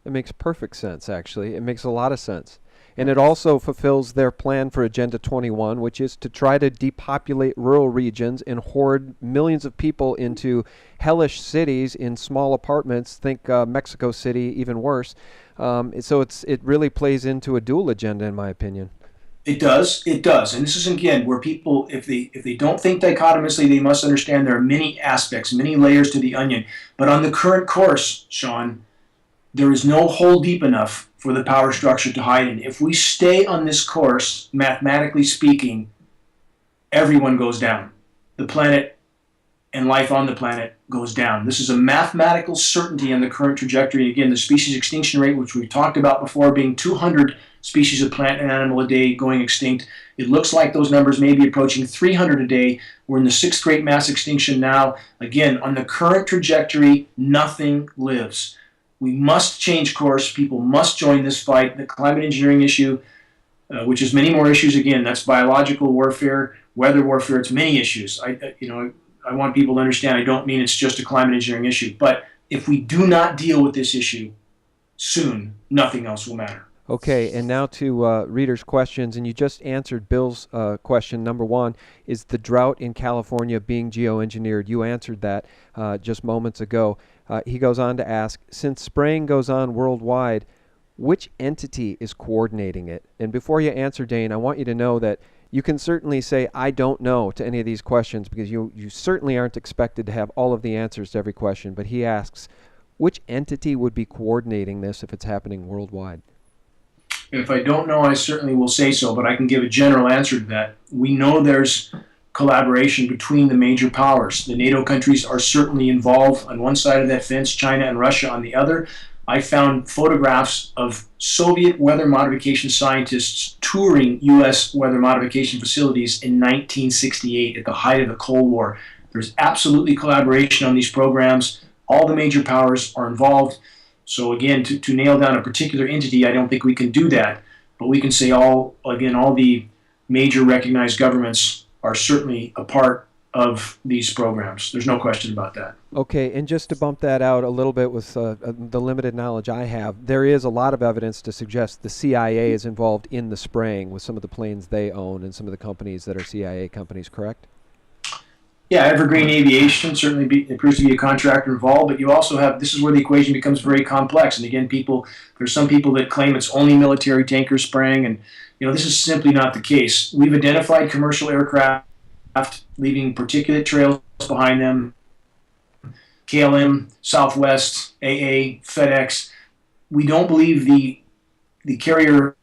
It makes perfect sense, actually. It makes a lot of sense. And it also fulfills their plan for Agenda 21, which is to try to depopulate rural regions and hoard millions of people into hellish cities in small apartments. Think Mexico City, even worse. So it really plays into a dual agenda, in my opinion. It does. It does. And this is, again, where people, if they don't think dichotomously, they must understand there are many aspects, many layers to the onion. But on the current course, Sean, there is no hole deep enough for the power structure to hide in. If we stay on this course, mathematically speaking, everyone goes down. The planet and life on the planet goes down. This is a mathematical certainty on the current trajectory. Again, the species extinction rate, which we've talked about before, being 200 species of plant and animal a day going extinct. It looks like those numbers may be approaching 300 a day. We're in the 6th great mass extinction now. Again, on the current trajectory, nothing lives. We must change course. People must join this fight. The climate engineering issue, which is many more issues, again, that's biological warfare, weather warfare, it's many issues. I want people to understand I don't mean it's just a climate engineering issue. But if we do not deal with this issue soon, nothing else will matter. Okay, and now to readers' questions, and you just answered Bill's question. Number one, is the drought in California being geoengineered? You answered that just moments ago. He goes on to ask, since spraying goes on worldwide, which entity is coordinating it? And before you answer, Dane, I want you to know that you can certainly say, I don't know, to any of these questions, because you certainly aren't expected to have all of the answers to every question. But he asks, which entity would be coordinating this if it's happening worldwide? If I don't know, I certainly will say so, but I can give a general answer to that. We know there's collaboration between the major powers. The NATO countries are certainly involved on one side of that fence, China and Russia on the other. I found photographs of Soviet weather modification scientists touring U.S. weather modification facilities in 1968 at the height of the Cold War. There's absolutely collaboration on these programs. All the major powers are involved. So again, to nail down a particular entity, I don't think we can do that. But we can say all the major recognized governments are certainly a part of these programs. There's no question about that. Okay, and just to bump that out a little bit with the limited knowledge I have, there is a lot of evidence to suggest the CIA is involved in the spraying with some of the planes they own and some of the companies that are CIA companies, correct? Yeah, Evergreen Aviation certainly appears to be a contractor involved, but you also have, this is where the equation becomes very complex. And again, there's some people that claim it's only military tankers spraying, and this is simply not the case. We've identified commercial aircraft leaving particulate trails behind them. KLM, Southwest, AA, FedEx. We don't believe the carrier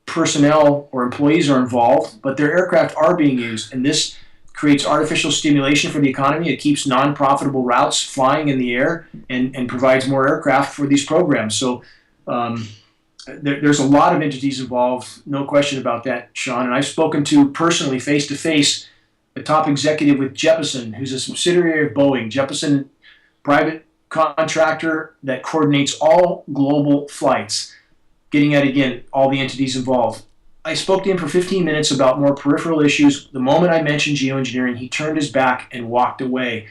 personnel or employees are involved, but their aircraft are being used, and this creates artificial stimulation for the economy. It keeps non-profitable routes flying in the air and provides more aircraft for these programs. So there's a lot of entities involved, no question about that, Sean. And I've spoken to personally, face-to-face, a top executive with Jeppesen, who's a subsidiary of Boeing. Jeppesen, private contractor that coordinates all global flights, getting at, again, all the entities involved. I spoke to him for 15 minutes about more peripheral issues. The moment I mentioned geoengineering, he turned his back and walked away.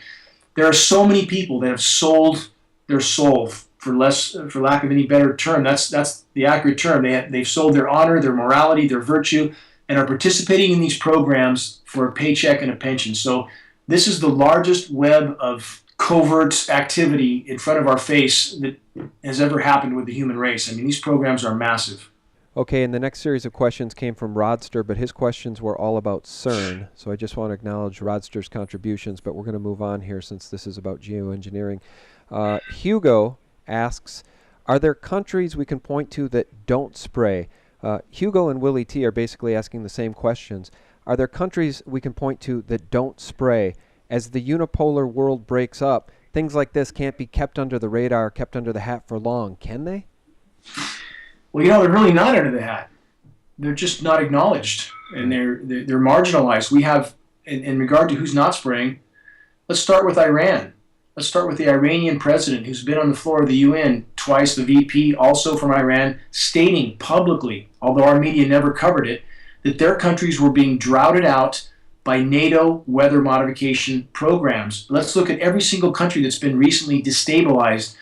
There are so many people that have sold their soul, for lack of any better term. That's the accurate term. They've sold their honor, their morality, their virtue, and are participating in these programs for a paycheck and a pension. So this is the largest web of covert activity in front of our face that has ever happened with the human race. I mean, these programs are massive. Okay, and the next series of questions came from Rodster, but his questions were all about CERN. So I just want to acknowledge Rodster's contributions, but we're going to move on here since this is about geoengineering. Hugo asks, are there countries we can point to that don't spray? Hugo and Willie T are basically asking the same questions. Are there countries we can point to that don't spray? As the unipolar world breaks up, things like this can't be kept under the radar, kept under the hat for long, can they? Well, they're really not under the hat. They're just not acknowledged, and they're marginalized. We have, in regard to who's not spraying, let's start with Iran. Let's start with the Iranian president, who's been on the floor of the UN twice, the VP, also from Iran, stating publicly, although our media never covered it, that their countries were being droughted out by NATO weather modification programs. Let's look at every single country that's been recently destabilized,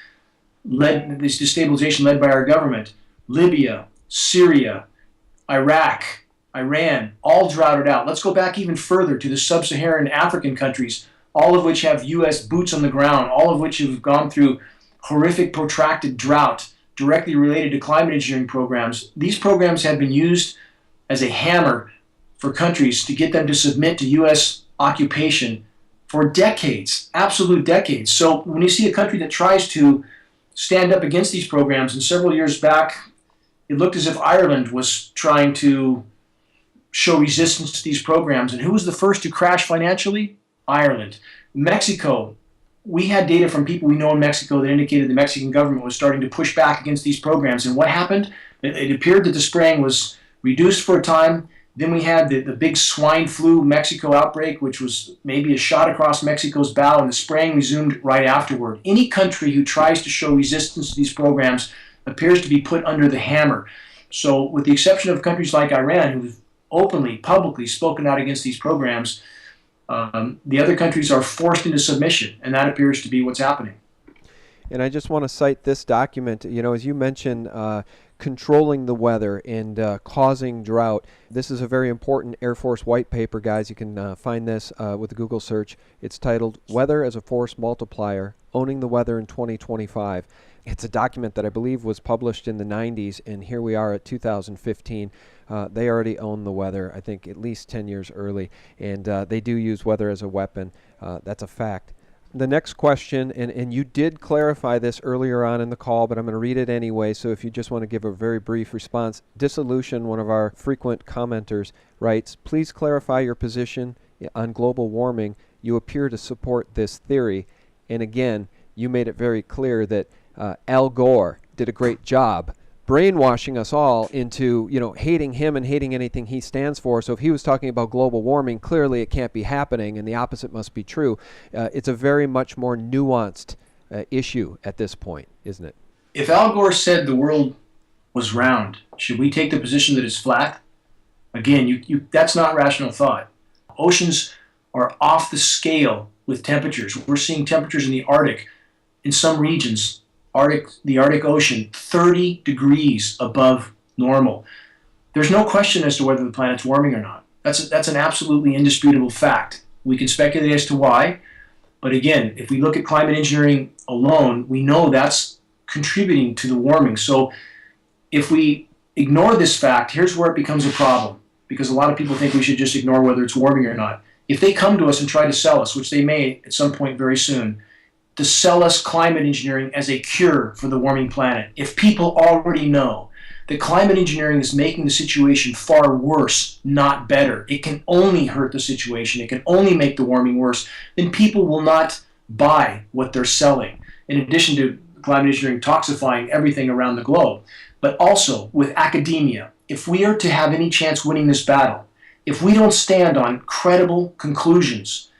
this destabilization led by our government. Libya, Syria, Iraq, Iran, all droughted out. Let's go back even further to the sub-Saharan African countries, all of which have U.S. boots on the ground, all of which have gone through horrific protracted drought directly related to climate engineering programs. These programs have been used as a hammer for countries to get them to submit to U.S. occupation for decades, absolute decades. So when you see a country that tries to stand up against these programs, and several years back, it looked as if Ireland was trying to show resistance to these programs. And who was the first to crash financially? Ireland. Mexico, we had data from people we know in Mexico that indicated the Mexican government was starting to push back against these programs. And what happened? It appeared that the spraying was reduced for a time. Then we had the big swine flu Mexico outbreak, which was maybe a shot across Mexico's bow, and the spraying resumed right afterward. Any country who tries to show resistance to these programs appears to be put under the hammer. So with the exception of countries like Iran, who've openly, publicly spoken out against these programs, the other countries are forced into submission, and that appears to be what's happening. And I just want to cite this document. You know, as you mentioned, controlling the weather and causing drought. This is a very important Air Force white paper, guys. You can find this with a Google search. It's titled Weather as a Force Multiplier, Owning the Weather in 2025. It's a document that I believe was published in the 90s, and here we are at 2015. They already own the weather, I think at least 10 years early, and they do use weather as a weapon. That's a fact. The next question, and you did clarify this earlier on in the call, but I'm going to read it anyway, so if you just want to give a very brief response. Dissolution, one of our frequent commenters, writes, please clarify your position on global warming. You appear to support this theory. And again, you made it very clear that Al Gore did a great job brainwashing us all into, you know, hating him and hating anything he stands for. So if he was talking about global warming, clearly it can't be happening, and the opposite must be true. It's a very much more nuanced issue at this point, isn't it? If Al Gore said the world was round, should we take the position that it's flat? Again, that's not rational thought. Oceans are off the scale with temperatures. We're seeing temperatures in the Arctic, in some regions, the Arctic Ocean, 30 degrees above normal. There's no question as to whether the planet's warming or not. That's an absolutely indisputable fact. We can speculate as to why, but again, if we look at climate engineering alone, we know that's contributing to the warming. So if we ignore this fact, here's where it becomes a problem, because a lot of people think we should just ignore whether it's warming or not. If they come to us and try to sell us, which they may at some point very soon, to sell us climate engineering as a cure for the warming planet, if people already know that climate engineering is making the situation far worse, not better, it can only hurt the situation, it can only make the warming worse, then people will not buy what they're selling. In addition to climate engineering toxifying everything around the globe, but also with academia, if we are to have any chance winning this battle, if we don't stand on credible conclusions,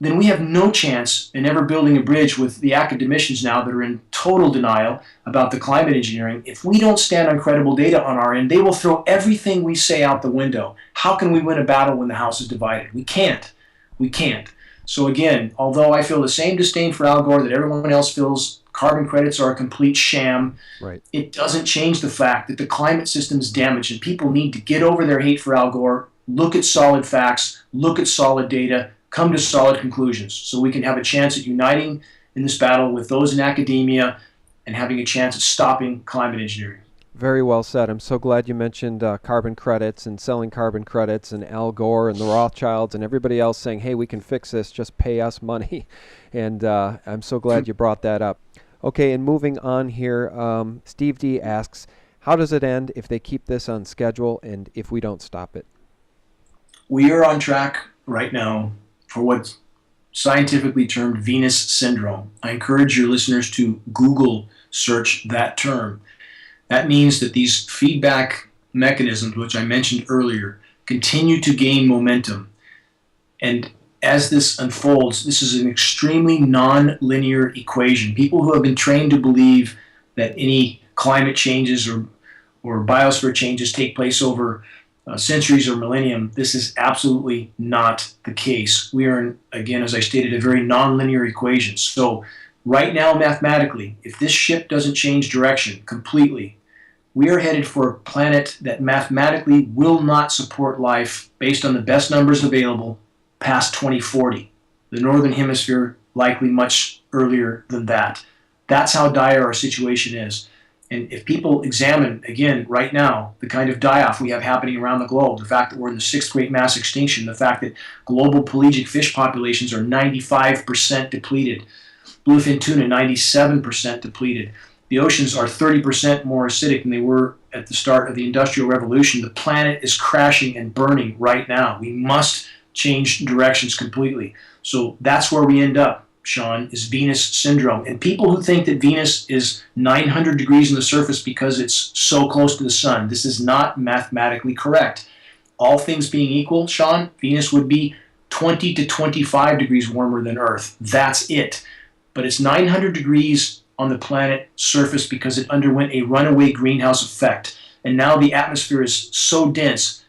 then we have no chance in ever building a bridge with the academicians now that are in total denial about the climate engineering. If we don't stand on credible data on our end, they will throw everything we say out the window. How can we win a battle when the house is divided? We can't. We can't. So again, although I feel the same disdain for Al Gore that everyone else feels, carbon credits are a complete sham, right, it doesn't change the fact that the climate system is damaged, and people need to get over their hate for Al Gore, look at solid facts, look at solid data, come to solid conclusions, so we can have a chance at uniting in this battle with those in academia and having a chance at stopping climate engineering. Very well said. I'm so glad you mentioned carbon credits and selling carbon credits and Al Gore and the Rothschilds and everybody else saying, hey, we can fix this, just pay us money. And I'm so glad you brought that up. Okay, and moving on here, Steve D asks, how does it end if they keep this on schedule and if we don't stop it? We are on track right now for what's scientifically termed Venus syndrome. I encourage your listeners to Google search that term. That means that these feedback mechanisms, which I mentioned earlier, continue to gain momentum. And as this unfolds, this is an extremely non-linear equation. People who have been trained to believe that any climate changes or biosphere changes take place over centuries or millennium, this is absolutely not the case. We are in, again, as I stated, a very non-linear equation. So right now, mathematically, if this ship doesn't change direction completely, we are headed for a planet that mathematically will not support life based on the best numbers available past 2040. The Northern Hemisphere likely much earlier than that. That's how dire our situation is. And if people examine, again, right now, the kind of die-off we have happening around the globe, the fact that we're in the 6th great mass extinction, the fact that global pelagic fish populations are 95% depleted, bluefin tuna 97% depleted, the oceans are 30% more acidic than they were at the start of the Industrial Revolution. The planet is crashing and burning right now. We must change directions completely. So that's where we end up, Sean, is Venus syndrome. And people who think that Venus is 900 degrees on the surface because it's so close to the sun, this is not mathematically correct. All things being equal, Sean, Venus would be 20 to 25 degrees warmer than Earth. That's it. But it's 900 degrees on the planet surface because it underwent a runaway greenhouse effect. And now the atmosphere is so dense,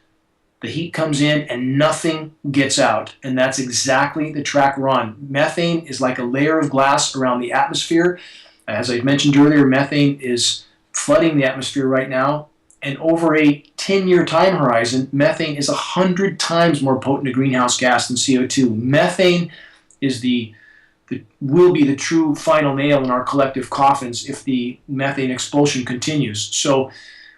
the heat comes in and nothing gets out. And that's exactly the track we're on. Methane is like a layer of glass around the atmosphere. As I mentioned earlier, methane is flooding the atmosphere right now. And over a 10-year time horizon, methane is 100 times more potent a greenhouse gas than CO2. Methane is will be the true final nail in our collective coffins if the methane expulsion continues. So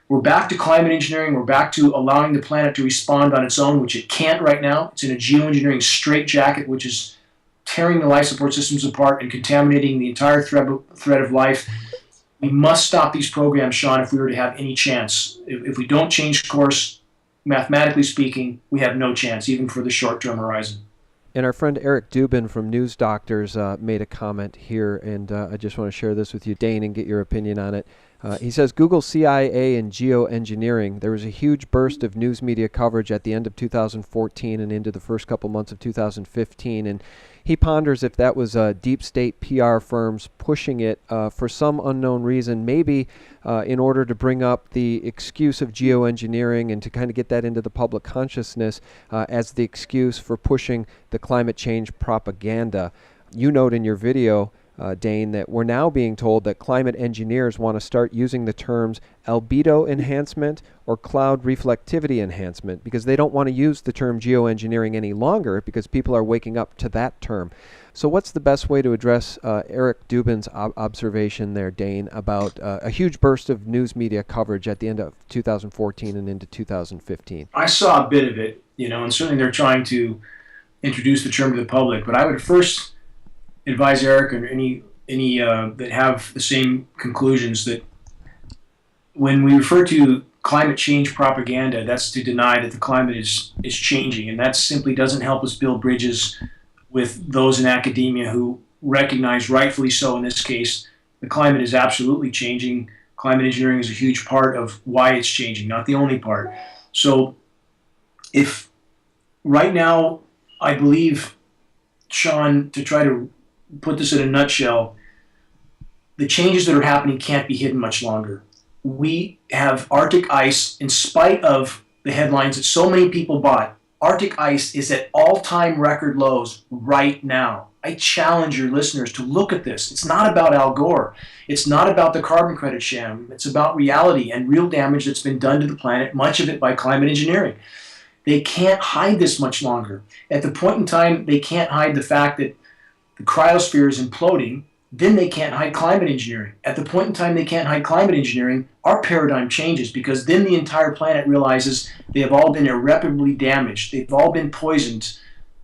we're back to climate engineering. We're back to allowing the planet to respond on its own, which it can't right now. It's in a geoengineering straitjacket, which is tearing the life support systems apart and contaminating the entire thread of life. We must stop these programs, Sean, if we were to have any chance. If we don't change course, mathematically speaking, we have no chance, even for the short-term horizon. And our friend Eric Dubin from News Doctors made a comment here, and I just want to share this with you, Dane, and get your opinion on it. He says, Google CIA and geoengineering. There was a huge burst of news media coverage at the end of 2014 and into the first couple months of 2015, and he ponders if that was deep state PR firms pushing it for some unknown reason, maybe in order to bring up the excuse of geoengineering and to kind of get that into the public consciousness as the excuse for pushing the climate change propaganda. You note in your video, Dane, that we're now being told that climate engineers want to start using the terms albedo enhancement or cloud reflectivity enhancement because they don't want to use the term geoengineering any longer because people are waking up to that term. So what's the best way to address Eric Dubin's observation there, Dane, about a huge burst of news media coverage at the end of 2014 and into 2015? I saw a bit of it, and certainly they're trying to introduce the term to the public, but I would first advise Eric and any that have the same conclusions that when we refer to climate change propaganda, that's to deny that the climate is changing, and that simply doesn't help us build bridges with those in academia who recognize, rightfully so in this case, the climate is absolutely changing. Climate engineering is a huge part of why it's changing, not the only part. So if right now, I believe, Sean, to try to put this in a nutshell, the changes that are happening can't be hidden much longer. We have Arctic ice, in spite of the headlines that so many people bought. Arctic ice is at all-time record lows right now. I challenge your listeners to look at this. It's not about Al Gore. It's not about the carbon credit sham. It's about reality and real damage that's been done to the planet, much of it by climate engineering. They can't hide this much longer. At the point in time, they can't hide the fact that the cryosphere is imploding, then they can't hide climate engineering. At the point in time they can't hide climate engineering, our paradigm changes because then the entire planet realizes they have all been irreparably damaged. They've all been poisoned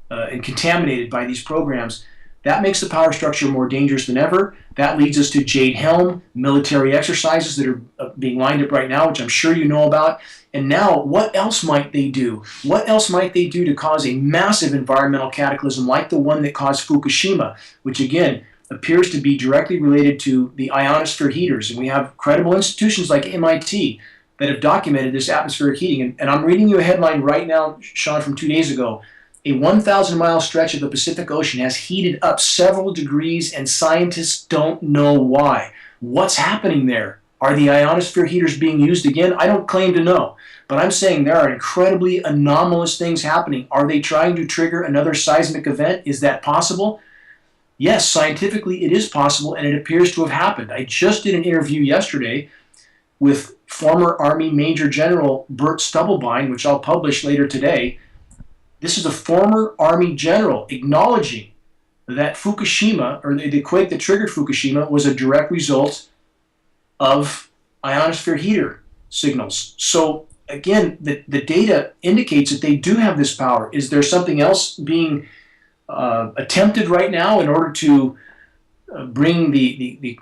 and contaminated by these programs. That makes the power structure more dangerous than ever. That leads us to Jade Helm, military exercises that are being lined up right now, which I'm sure you know about. And now, what else might they do? What else might they do to cause a massive environmental cataclysm like the one that caused Fukushima, which again appears to be directly related to the ionosphere heaters? And we have credible institutions like MIT that have documented this atmospheric heating. And I'm reading you a headline right now, Sean, from 2 days ago. A 1,000-mile stretch of the Pacific Ocean has heated up several degrees, and scientists don't know why. What's happening there? Are the ionosphere heaters being used again? I don't claim to know, but I'm saying there are incredibly anomalous things happening. Are they trying to trigger another seismic event? Is that possible? Yes, scientifically it is possible, and it appears to have happened. I just did an interview yesterday with former Army Major General Bert Stubblebine, which I'll publish later today. This is a former Army general acknowledging that Fukushima, or the quake that triggered Fukushima, was a direct result of ionosphere heater signals. So again, the data indicates that they do have this power. Is there something else being attempted right now in order to bring the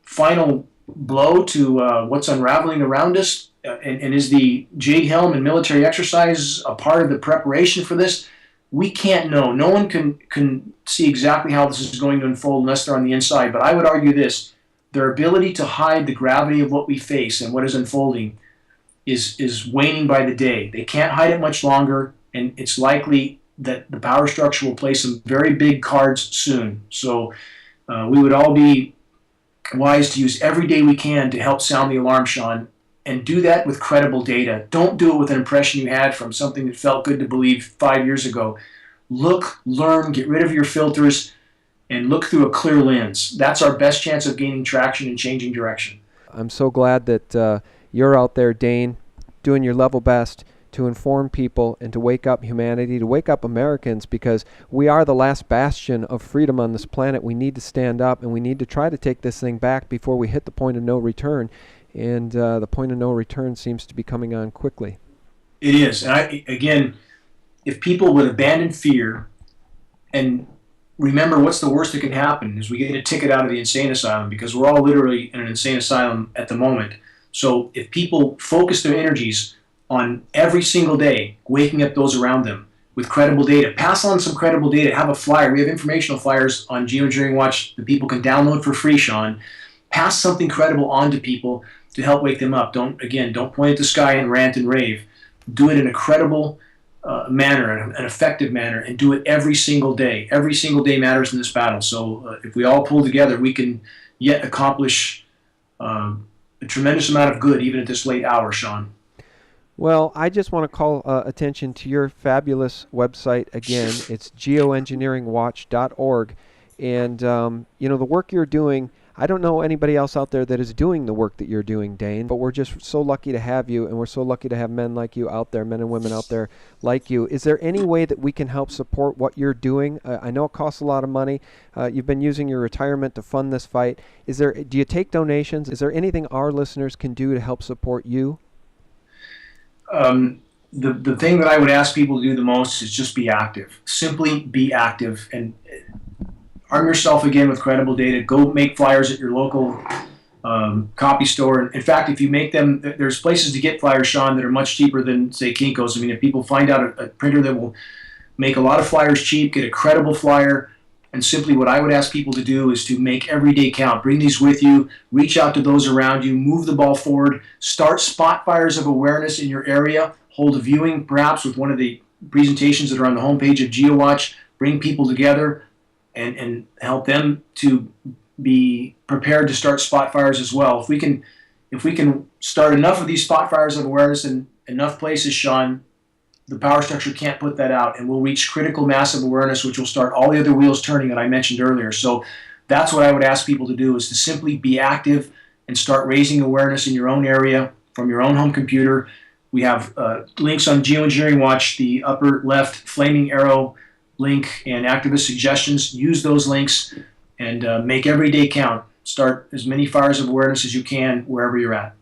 final blow to what's unraveling around us? And is the Jade Helm and military exercise a part of the preparation for this? We can't know. No one can see exactly how this is going to unfold unless they're on the inside. But I would argue this: their ability to hide the gravity of what we face and what is unfolding is waning by the day. They can't hide it much longer, and it's likely that the power structure will play some very big cards soon. So we would all be wise to use every day we can to help sound the alarm, Sean, and do that with credible data. Don't do it with an impression you had from something that felt good to believe 5 years ago. Look, learn, get rid of your filters, and look through a clear lens. That's our best chance of gaining traction and changing direction. I'm so glad that you're out there, Dane, doing your level best to inform people and to wake up humanity, to wake up Americans, because we are the last bastion of freedom on this planet. We need to stand up, and we need to try to take this thing back before we hit the point of no return. And the point of no return seems to be coming on quickly. It is. And again, if people would abandon fear and remember what's the worst that can happen is we get a ticket out of the insane asylum, because we're all literally in an insane asylum at the moment. So if people focus their energies on every single day waking up those around them with credible data, pass on some credible data, have a flyer. We have informational flyers on Geoengineering Watch that people can download for free, Sean. Pass something credible on to people to help wake them up. Don't point at the sky and rant and rave. Do it in a credible manner, an effective manner, and do it every single day. Every single day matters in this battle. So if we all pull together, we can yet accomplish a tremendous amount of good, even at this late hour, Sean. Well, I just want to call attention to your fabulous website again. It's geoengineeringwatch.org. And, the work you're doing, I don't know anybody else out there that is doing the work that you're doing, Dane, but we're just so lucky to have you, and we're so lucky to have men like you out there, men and women out there like you. Is there any way that we can help support what you're doing? I know it costs a lot of money. You've been using your retirement to fund this fight. Do you take donations? Is there anything our listeners can do to help support you? The thing that I would ask people to do the most is just be active. Simply be active and arm yourself again with credible data. Go make flyers at your local copy store. In fact, if you make them, there's places to get flyers, Sean, that are much cheaper than, say, Kinko's. I mean, if people find out a printer that will make a lot of flyers cheap, get a credible flyer, and simply what I would ask people to do is to make every day count. Bring these with you. Reach out to those around you. Move the ball forward. Start spot fires of awareness in your area. Hold a viewing, perhaps, with one of the presentations that are on the homepage of GeoWatch. Bring people together and help them to be prepared to start spot fires as well. If we can start enough of these spot fires of awareness in enough places, Sean, the power structure can't put that out, and we'll reach critical mass of awareness, which will start all the other wheels turning that I mentioned earlier. So that's what I would ask people to do, is to simply be active and start raising awareness in your own area from your own home computer. We have links on Geoengineering Watch, the upper left flaming arrow link, and activist suggestions. Use those links and make every day count. Start as many fires of awareness as you can wherever you're at.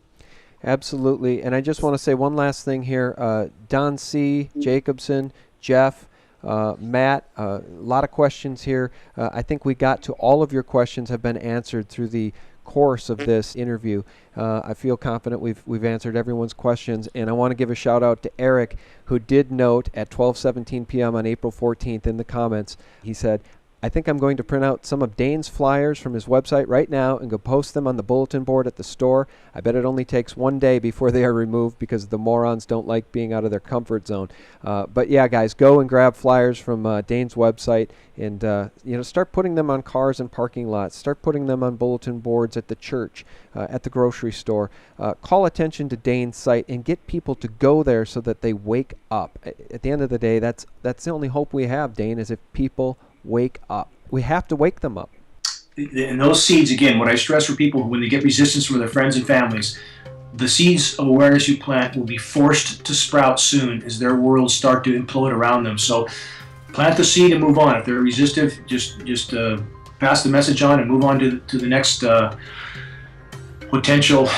Absolutely. And I just want to say one last thing here. Don C., Jacobson, Jeff, Matt, a lot of questions here. I think we got to all of your questions have been answered through the course of this interview. I feel confident we've answered everyone's questions, and I want to give a shout out to Eric, who did note at 12:17 p.m. on April 14th in the comments, he said, I think I'm going to print out some of Dane's flyers from his website right now and go post them on the bulletin board at the store. I bet it only takes one day before they are removed because the morons don't like being out of their comfort zone. But yeah, guys, go and grab flyers from Dane's website and start putting them on cars and parking lots. Start putting them on bulletin boards at the church, at the grocery store. Call attention to Dane's site and get people to go there so that they wake up. At the end of the day, that's the only hope we have, Dane, is if people wake up. We have to wake them up. And those seeds, again, what I stress for people when they get resistance from their friends and families, the seeds of awareness you plant will be forced to sprout soon as their worlds start to implode around them. So plant the seed and move on. If they're resistive, just pass the message on and move on to the next potential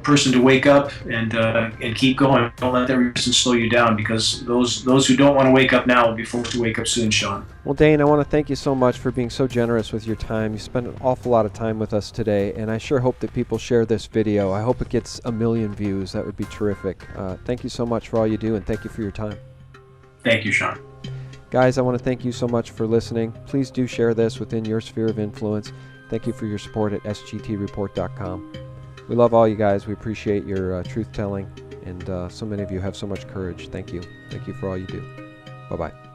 person to wake up and keep going. Don't let that resistance slow you down, because those who don't want to wake up now will be forced to wake up soon, Sean. Well, Dane, I want to thank you so much for being so generous with your time. You spent an awful lot of time with us today, and I sure hope that people share this video. I hope it gets 1 million views. That would be terrific. Thank you so much for all you do, and thank you for your time. Thank you, Sean. Guys, I want to thank you so much for listening. Please do share this within your sphere of influence. Thank you for your support at sgtreport.com. We love all you guys. We appreciate your truth-telling, and so many of you have so much courage. Thank you. Thank you for all you do. Bye-bye.